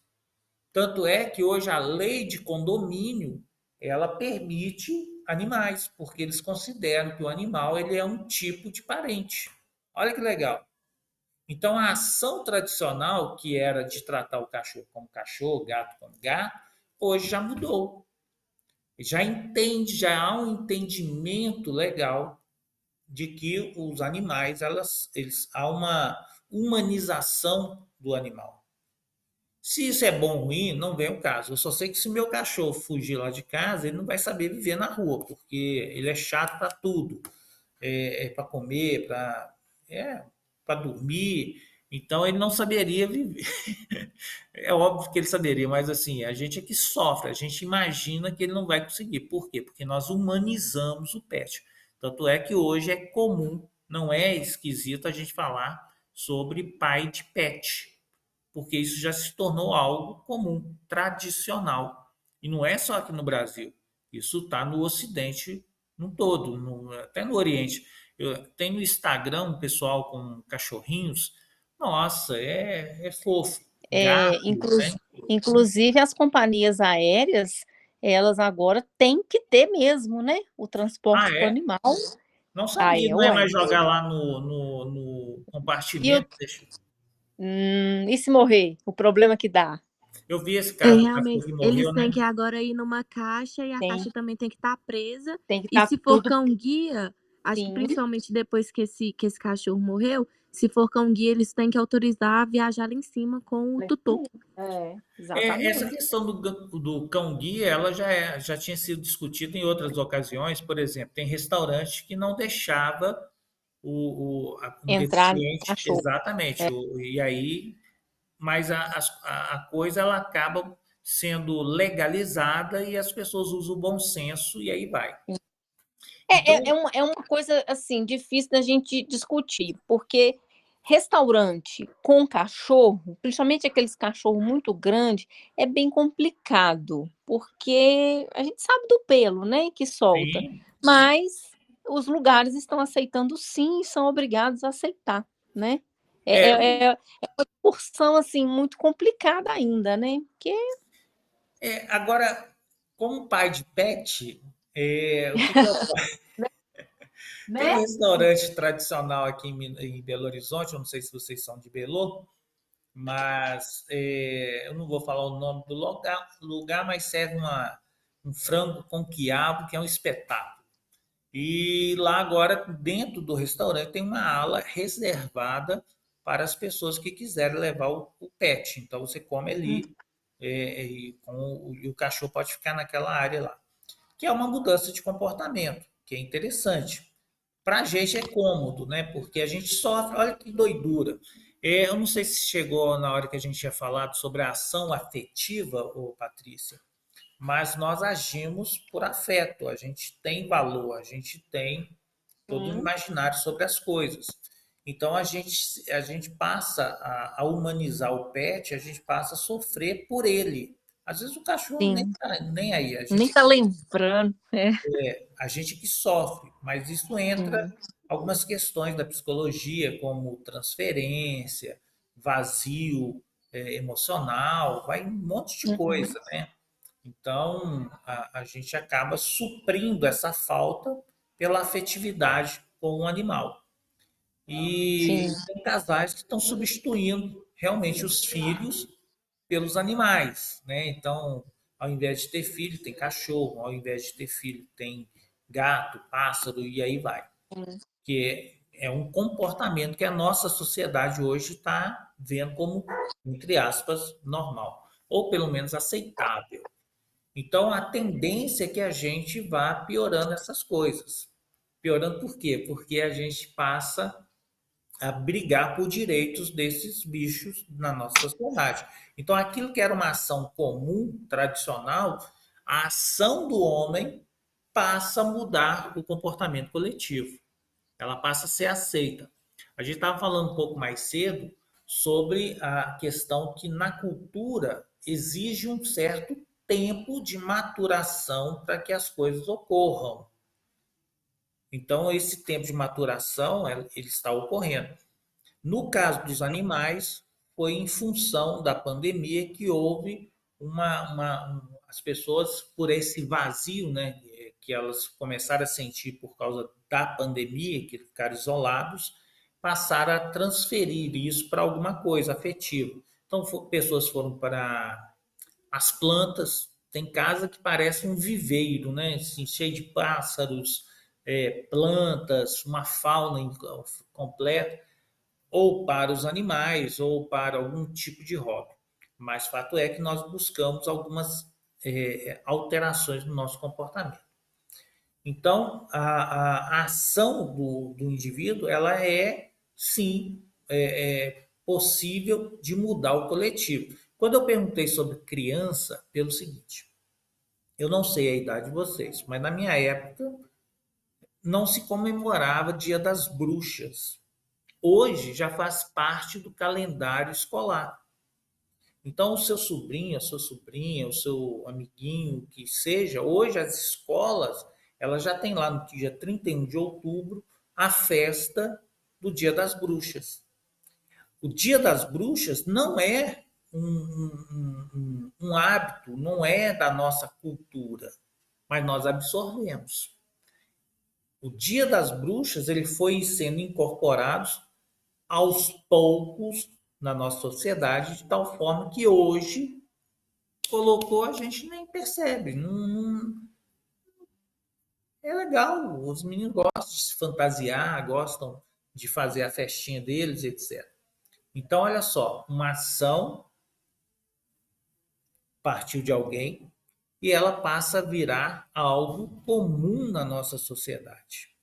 Tanto é que hoje a lei de condomínio, ela permite animais, porque eles consideram que o animal ele é um tipo de parente. Olha que legal. Então a ação tradicional, que era de tratar o cachorro como cachorro, gato como gato, hoje já mudou. Já há um entendimento legal de que os animais, há uma humanização do animal. Se isso é bom ou ruim, não vem o caso. Eu só sei que se meu cachorro fugir lá de casa, ele não vai saber viver na rua, porque ele é chato para tudo. Para comer, para dormir. Então ele não saberia viver. É óbvio que ele saberia, mas assim, a gente é que sofre, a gente imagina que ele não vai conseguir. Por quê? Porque nós humanizamos o pet. Tanto é que hoje é comum, não é esquisito a gente falar sobre pai de pet, porque isso já se tornou algo comum, tradicional. E não é só aqui no Brasil, isso está no Ocidente no todo, até no Oriente. Tem no Instagram um pessoal com cachorrinhos, nossa, é fofo. É, Gato, né? inclusive, as companhias aéreas, elas agora têm que ter mesmo, né? O Ah, transporte com o é? animal. Não Ah, sabia, é, não é uai. mais jogar lá no E, compartimento. e se morrer? O problema que dá? Eu vi esse É, caso do cachorro realmente, que eles morreu, têm né? que agora ir numa caixa e a Tem, caixa também tem que estar presa. tem que E estar se for tudo. cão-guia, acho que Sim, principalmente depois que esse cachorro morreu, se for cão-guia, eles têm que autorizar a viajar lá em cima com o tutor. Essa exatamente. questão do cão-guia, ela já tinha sido discutida em outras ocasiões. Por exemplo, tem restaurante que não deixava um Entrar deficiente, cachorro. exatamente. E aí, mas a coisa ela acaba sendo legalizada e as pessoas usam o bom senso e aí vai. Então, É uma coisa, assim, difícil da gente discutir, porque restaurante com cachorro, principalmente aqueles cachorros muito grandes, é bem complicado, porque a gente sabe do pelo, né, que solta, sim, mas os lugares estão aceitando sim e são obrigados a aceitar, né. É é, é é uma porção, assim, muito complicada ainda, né, porque agora, como pai de pet, o que que tem um né. restaurante tradicional aqui em Belo Horizonte, eu não sei se vocês são de Belo, mas eu não vou falar o nome do lugar, mas serve um frango com quiabo, que é um espetáculo. E lá agora, dentro do restaurante, tem uma ala reservada para as pessoas que quiserem levar o pet. Então você come Hum, ali e o cachorro pode ficar naquela área lá. Que é uma mudança de comportamento, que é interessante. Para a gente é cômodo, né? Porque a gente sofre, olha que doidura. Eu não sei se chegou na hora que a gente tinha falado sobre a ação afetiva, ô Patrícia, mas nós agimos por afeto, a gente tem valor, a gente tem todo um sim, imaginário sobre as coisas. Então a gente passa a humanizar o pet, a gente passa a sofrer por ele. Às vezes o cachorro nem, sim. nem aí, Nem tá lembrando. a gente que sofre, mas isso entra Sim. algumas questões da psicologia, como transferência, vazio emocional, vai um monte de Uhum. coisa, né? Então, a gente acaba suprindo essa falta pela afetividade com o animal. Sim, E tem casais que estão substituindo realmente os filhos pelos animais, né? Então, ao invés de ter filho, tem cachorro, ao invés de ter filho, tem gato, pássaro e aí vai. Que é um comportamento que a nossa sociedade hoje está vendo como, entre aspas, normal, ou pelo menos aceitável. Então, a tendência é que a gente vá piorando essas coisas. Piorando por quê? Porque a gente passa a brigar por direitos desses bichos na nossa sociedade. Então, aquilo que era uma ação comum, tradicional, a ação do homem passa a mudar o comportamento coletivo. Ela passa a ser aceita. A gente estava falando um pouco mais cedo sobre a questão que na cultura exige um certo tempo de maturação para que as coisas ocorram. Então, esse tempo de maturação ele está ocorrendo. No caso dos animais, foi em função da pandemia que houve as pessoas, por esse vazio, né, que elas começaram a sentir por causa da pandemia, que ficaram isolados, passaram a transferir isso para alguma coisa afetiva. Então, pessoas foram para as plantas, tem casa que parece um viveiro, né, assim, cheio de pássaros, plantas, uma fauna completa ou para os animais, ou para algum tipo de hobby. Mas fato é que nós buscamos algumas alterações no nosso comportamento. Então, a ação do indivíduo, ela é, sim, possível de mudar o coletivo. Quando eu perguntei sobre criança, pelo seguinte, eu não sei a idade de vocês, mas na minha época não se comemorava Dia das Bruxas. Hoje já faz parte do calendário escolar. Então, o seu sobrinho, a sua sobrinha, o seu amiguinho, que seja, hoje as escolas ela já tem lá no dia 31 de outubro a festa do Dia das Bruxas. O Dia das Bruxas não é um hábito, não é da nossa cultura, mas nós absorvemos. O Dia das Bruxas ele foi sendo incorporado aos poucos na nossa sociedade, de tal forma que hoje colocou, a gente nem percebe. É legal, os meninos gostam de se fantasiar, gostam de fazer a festinha deles, etc. Então, olha só, uma ação partiu de alguém e ela passa a virar algo comum na nossa sociedade.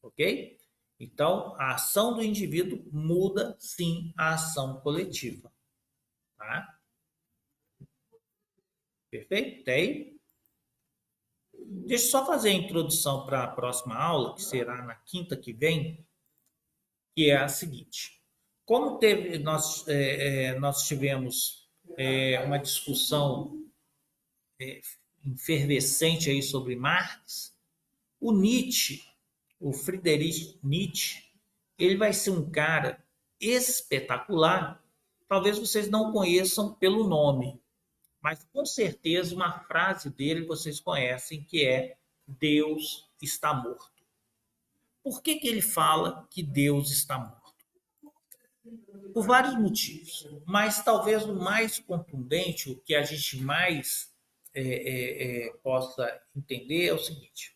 Ok? Então, a ação do indivíduo muda, sim, a ação coletiva. Tá? Perfeito? Até aí? Deixa eu só fazer a introdução para a próxima aula, que será na quinta que vem, que é a seguinte. Como nós tivemos uma discussão efervescente aí sobre Marx, o Nietzsche, o Friedrich Nietzsche, ele vai ser um cara espetacular. Talvez vocês não conheçam pelo nome, mas com certeza uma frase dele vocês conhecem, que é Deus está morto. Por que ele fala que Deus está morto? Por vários motivos, mas talvez o mais contundente, o que a gente mais possa entender é o seguinte.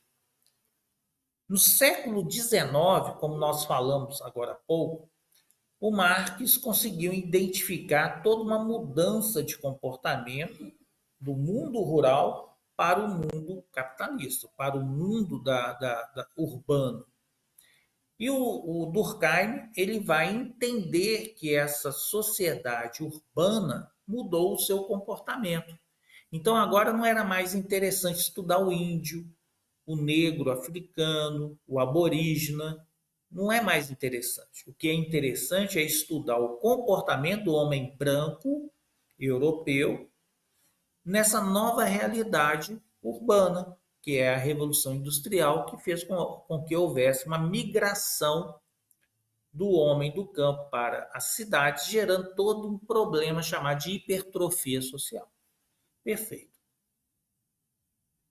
No século XIX, como nós falamos agora há pouco, o Marx conseguiu identificar toda uma mudança de comportamento do mundo rural para o mundo capitalista, para o mundo urbano. E o Durkheim ele vai entender que essa sociedade urbana mudou o seu comportamento. Então agora não era mais interessante estudar o índio, o negro africano, o aborígena. Não é mais interessante. O que é interessante é estudar o comportamento do homem branco europeu nessa nova realidade urbana, que é a Revolução Industrial, que fez com que houvesse uma migração do homem do campo para as cidades, gerando todo um problema chamado de hipertrofia social. Perfeito.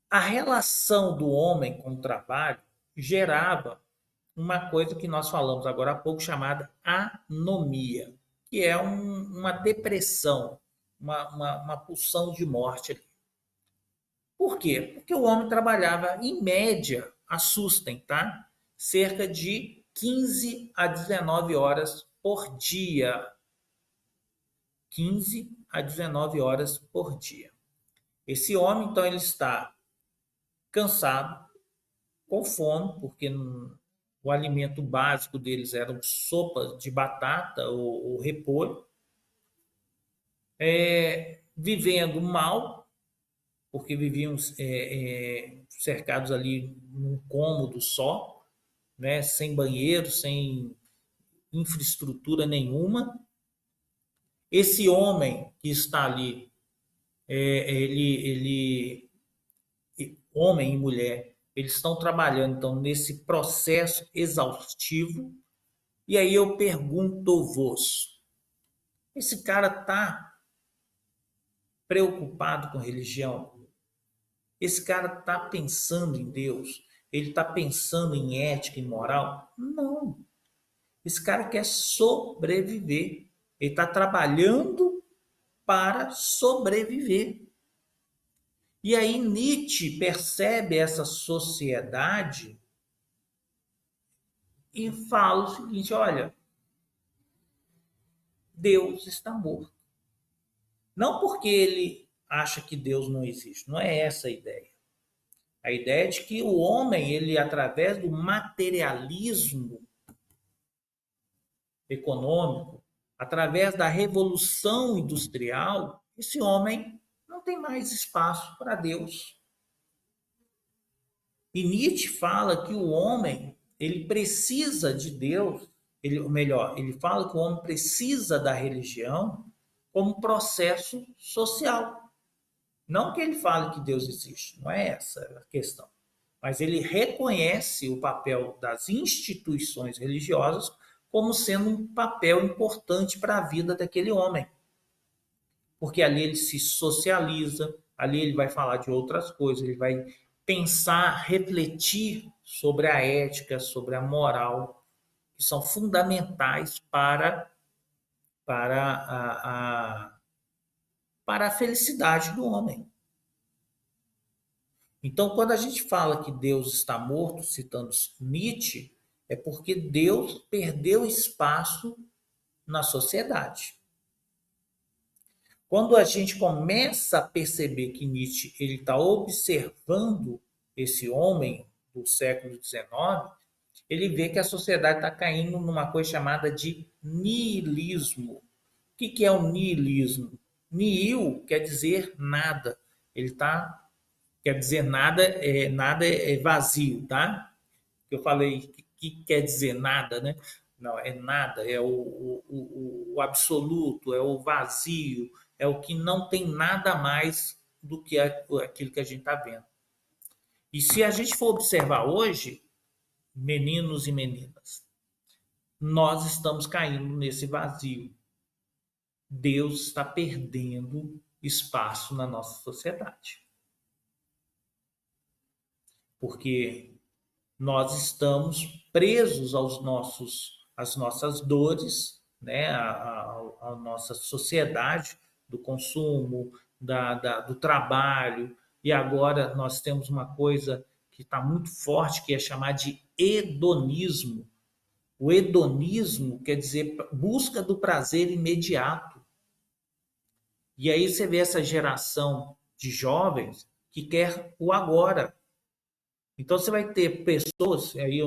A relação do homem com o trabalho gerava uma coisa que nós falamos agora há pouco, chamada anomia, que é uma depressão, uma pulsão de morte ali. Por quê? Porque o homem trabalhava, em média, assustem, tá? Cerca de 15 a 19 horas por dia. 15 a 19 horas por dia. Esse homem, então, ele está cansado, com fome, porque o alimento básico deles eram sopa de batata ou repolho, vivendo mal, porque viviam cercados ali num cômodo só, né, sem banheiro, sem infraestrutura nenhuma. Esse homem que está ali, homem e mulher, eles estão trabalhando então nesse processo exaustivo. E aí eu pergunto-vos, esse cara está preocupado com religião? Esse cara está pensando em Deus? Ele está pensando em ética e moral? Não. Esse cara quer sobreviver. Ele está trabalhando para sobreviver. E aí Nietzsche percebe essa sociedade e fala o seguinte, olha, Deus está morto. Não porque ele acha que Deus não existe, não é essa a ideia. A ideia é de que o homem, ele através do materialismo econômico, através da revolução industrial, esse homem não tem mais espaço para Deus. E Nietzsche fala que o homem, ele precisa de Deus, ele fala que o homem precisa da religião como processo social. Não que ele fale que Deus existe, não é essa a questão. mas ele reconhece o papel das instituições religiosas como sendo um papel importante para a vida daquele homem. Porque ali ele se socializa, ali ele vai falar de outras coisas, ele vai pensar, refletir sobre a ética, sobre a moral, que são fundamentais para para a felicidade do homem. Então, quando a gente fala que Deus está morto, citando Nietzsche, é porque Deus perdeu espaço na sociedade. Quando a gente começa a perceber que Nietzsche ele está observando esse homem do século XIX, ele vê que a sociedade está caindo numa coisa chamada de niilismo. O que é o niilismo? Nihil quer dizer nada. Ele quer dizer nada é vazio, tá? Eu falei que quer dizer nada, né? Não, é nada, é o absoluto, é o vazio, é o que não tem nada mais do que aquilo que a gente está vendo. E se a gente for observar hoje, meninos e meninas, nós estamos caindo nesse vazio. Deus está perdendo espaço na nossa sociedade. Porque nós estamos presos às nossas dores, né? A nossa sociedade do consumo, do trabalho, e agora nós temos uma coisa que está muito forte, que é chamar de hedonismo. O hedonismo quer dizer busca do prazer imediato. E aí você vê essa geração de jovens que quer o agora. Então você vai ter pessoas, aí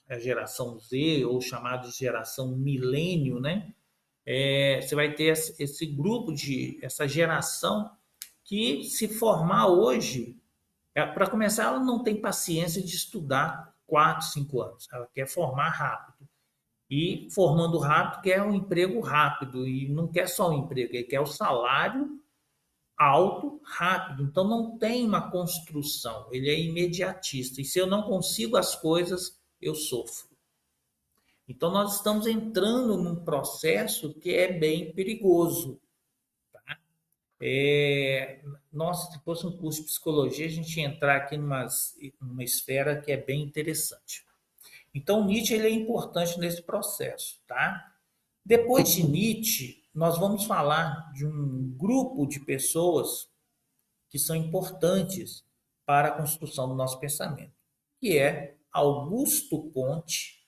a geração Z, ou chamada de geração milênio, né? Você vai ter esse grupo essa geração que se formar hoje, para começar, ela não tem paciência de estudar 4, 5 anos. Ela quer formar rápido. E formando rápido, quer um emprego rápido. E não quer só um emprego, ele quer o salário alto, rápido. Então não tem uma construção, ele é imediatista. E se eu não consigo as coisas, eu sofro. Então nós estamos entrando num processo que é bem perigoso. Tá? Nossa, se fosse um curso de psicologia, a gente ia entrar aqui numa esfera que é bem interessante. Então Nietzsche ele é importante nesse processo. Tá? Depois de Nietzsche, nós vamos falar de um grupo de pessoas que são importantes para a construção do nosso pensamento, que é Augusto Comte,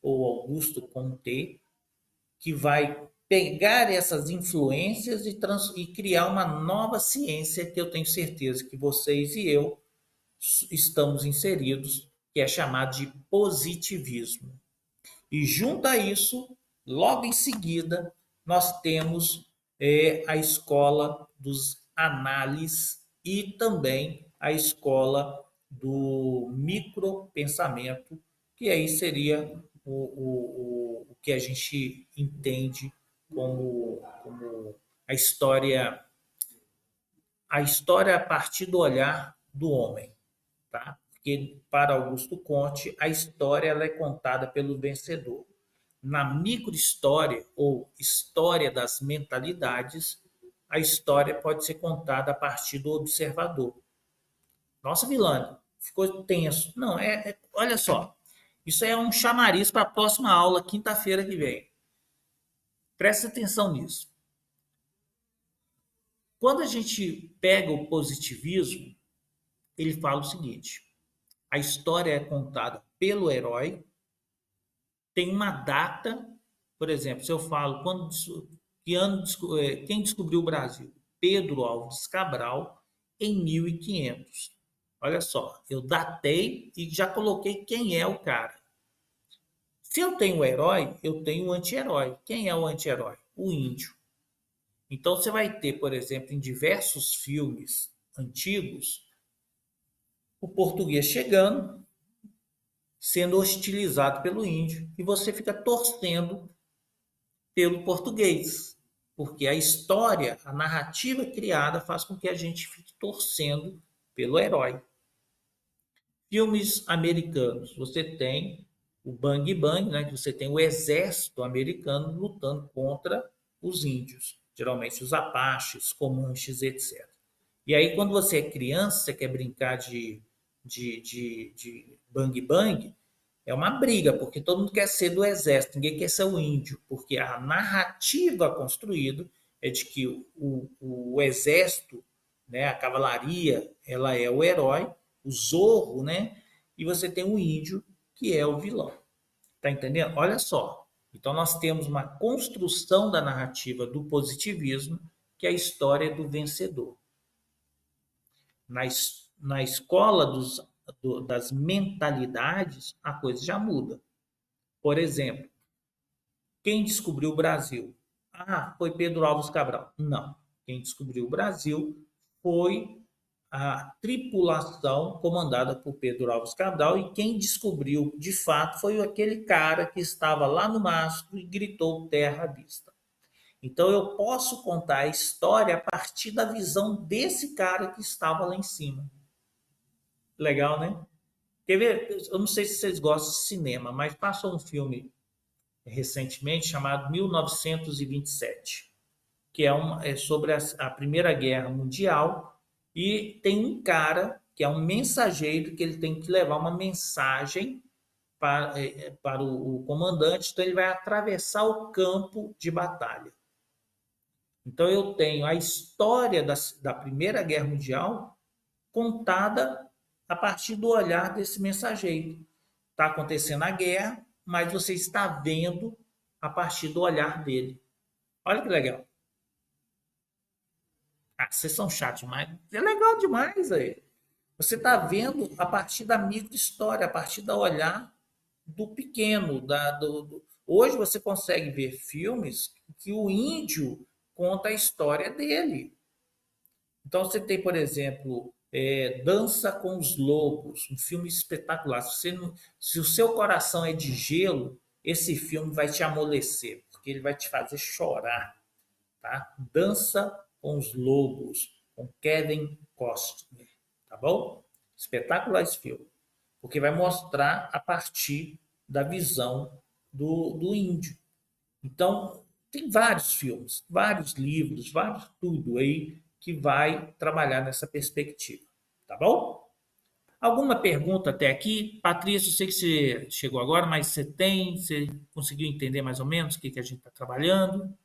ou Augusto Comte, que vai pegar essas influências e criar uma nova ciência que eu tenho certeza que vocês e eu estamos inseridos, que é chamado de positivismo. E junto a isso, logo em seguida, nós temos a escola dos análises e também a escola do micropensamento, que aí seria o que a gente entende como a história a partir do olhar do homem, tá? Porque para Augusto Comte a história ela é contada pelo vencedor. Na microhistória ou história das mentalidades, a história pode ser contada a partir do observador. Nossa, Vilani, ficou tenso. Não, olha só, isso é um chamariz para a próxima aula, quinta-feira que vem. Preste atenção nisso. Quando a gente pega o positivismo, ele fala o seguinte: a história é contada pelo herói, tem uma data, por exemplo, se eu falo quem descobriu o Brasil? Pedro Álvares Cabral, em 1500. Olha só, eu datei e já coloquei quem é o cara. Se eu tenho o herói, eu tenho o anti-herói. Quem é o anti-herói? O índio. Então você vai ter, por exemplo, em diversos filmes antigos, o português chegando, sendo hostilizado pelo índio, e você fica torcendo pelo português, porque a história, a narrativa criada faz com que a gente fique torcendo pelo herói. Filmes americanos, você tem o Bang Bang, né, que você tem o exército americano lutando contra os índios, geralmente os Apaches, Comanches, etc. E aí, quando você é criança, você quer brincar de Bang Bang, é uma briga, porque todo mundo quer ser do exército, ninguém quer ser o índio, porque a narrativa construída é de que o exército, né, a cavalaria, ela é o herói, o zorro, né? E você tem o índio, que é o vilão. Tá entendendo? Olha só. Então nós temos uma construção da narrativa do positivismo, que é a história do vencedor. Na escola das mentalidades, a coisa já muda. Por exemplo, quem descobriu o Brasil? Ah, foi Pedro Álvares Cabral. Não. Quem descobriu o Brasil foi a tripulação comandada por Pedro Álvares Cabral, e quem descobriu de fato foi aquele cara que estava lá no mastro e gritou terra à vista. Então eu posso contar a história a partir da visão desse cara que estava lá em cima. Legal, né? Quer ver? Eu não sei se vocês gostam de cinema, mas passou um filme recentemente chamado 1927, que é sobre a Primeira Guerra Mundial, e tem um cara que é um mensageiro que ele tem que levar uma mensagem para o comandante, então ele vai atravessar o campo de batalha. Então eu tenho a história da Primeira Guerra Mundial contada a partir do olhar desse mensageiro. Está acontecendo a guerra, mas você está vendo a partir do olhar dele. Olha que legal. Ah, vocês são chatos demais. É legal demais aí. Você está vendo a partir da micro-história, a partir do olhar do pequeno. Hoje você consegue ver filmes que o índio conta a história dele. Então você tem, por exemplo, Dança com os Lobos, um filme espetacular. Se o seu coração é de gelo, esse filme vai te amolecer, porque ele vai te fazer chorar. Tá? Dança com os Lobos, com Kevin Costner. Tá bom? Espetacular esse filme, porque vai mostrar a partir da visão do índio. Então, tem vários filmes, vários livros, vários tudo aí que vai trabalhar nessa perspectiva. Tá bom? Alguma pergunta até aqui? Patrícia, eu sei que você chegou agora, mas você conseguiu entender mais ou menos o que a gente está trabalhando?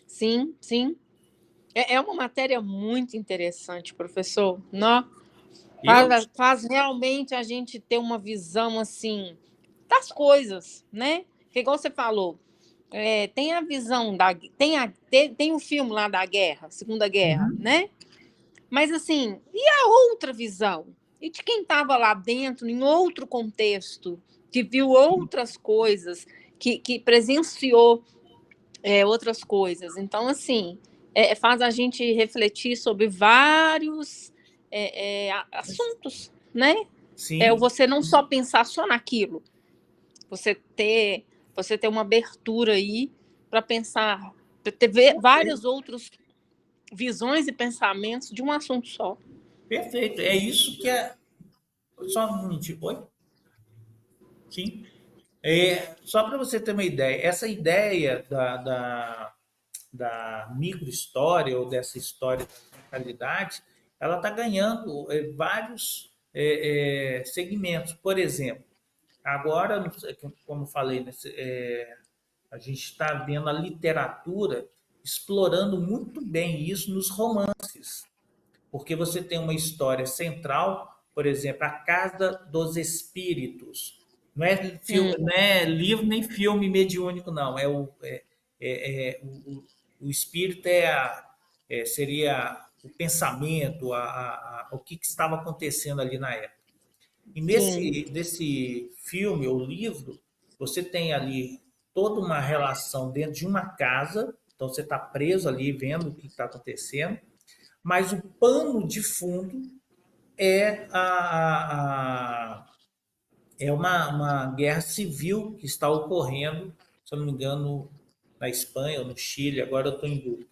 Sim, sim. É uma matéria muito interessante, professor. Não, Eu? faz realmente a gente ter uma visão assim das coisas, né? Que igual você falou, tem a visão tem o filme lá da guerra, Segunda Guerra, Uhum. né? Mas assim, e a outra visão? E de quem estava lá dentro, em outro contexto, que viu outras coisas, que presenciou outras coisas. Então, assim, faz a gente refletir sobre vários assuntos, né? Sim, Você não só pensar só naquilo, você ter, você ter uma abertura aí para pensar, para ter várias outras visões e pensamentos de um assunto só. perfeito. É isso que é. Só um minutinho. Oi? Sim. Só para você ter uma ideia, essa ideia da micro-história ou dessa história da mentalidade, ela está ganhando vários segmentos. Por exemplo, agora, como falei, a gente está vendo a literatura explorando muito bem isso nos romances, porque você tem uma história central, por exemplo, A Casa dos Espíritos. Não é livro nem filme mediúnico, não. O espírito seria o pensamento, o que estava acontecendo ali na época. E Sim, nesse filme ou livro, você tem ali toda uma relação dentro de uma casa, então você está preso ali vendo o que está acontecendo, mas o pano de fundo é, uma guerra civil que está ocorrendo, se eu não me engano, na Espanha ou no Chile, agora eu estou em dúvida.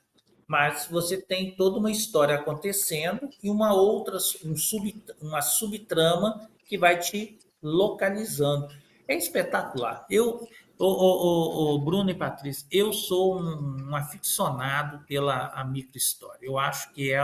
mas você tem toda uma história acontecendo e uma outra, uma subtrama que vai te localizando. É espetacular. O Bruno e Patrícia, eu sou um aficionado pela a microhistória. Eu acho que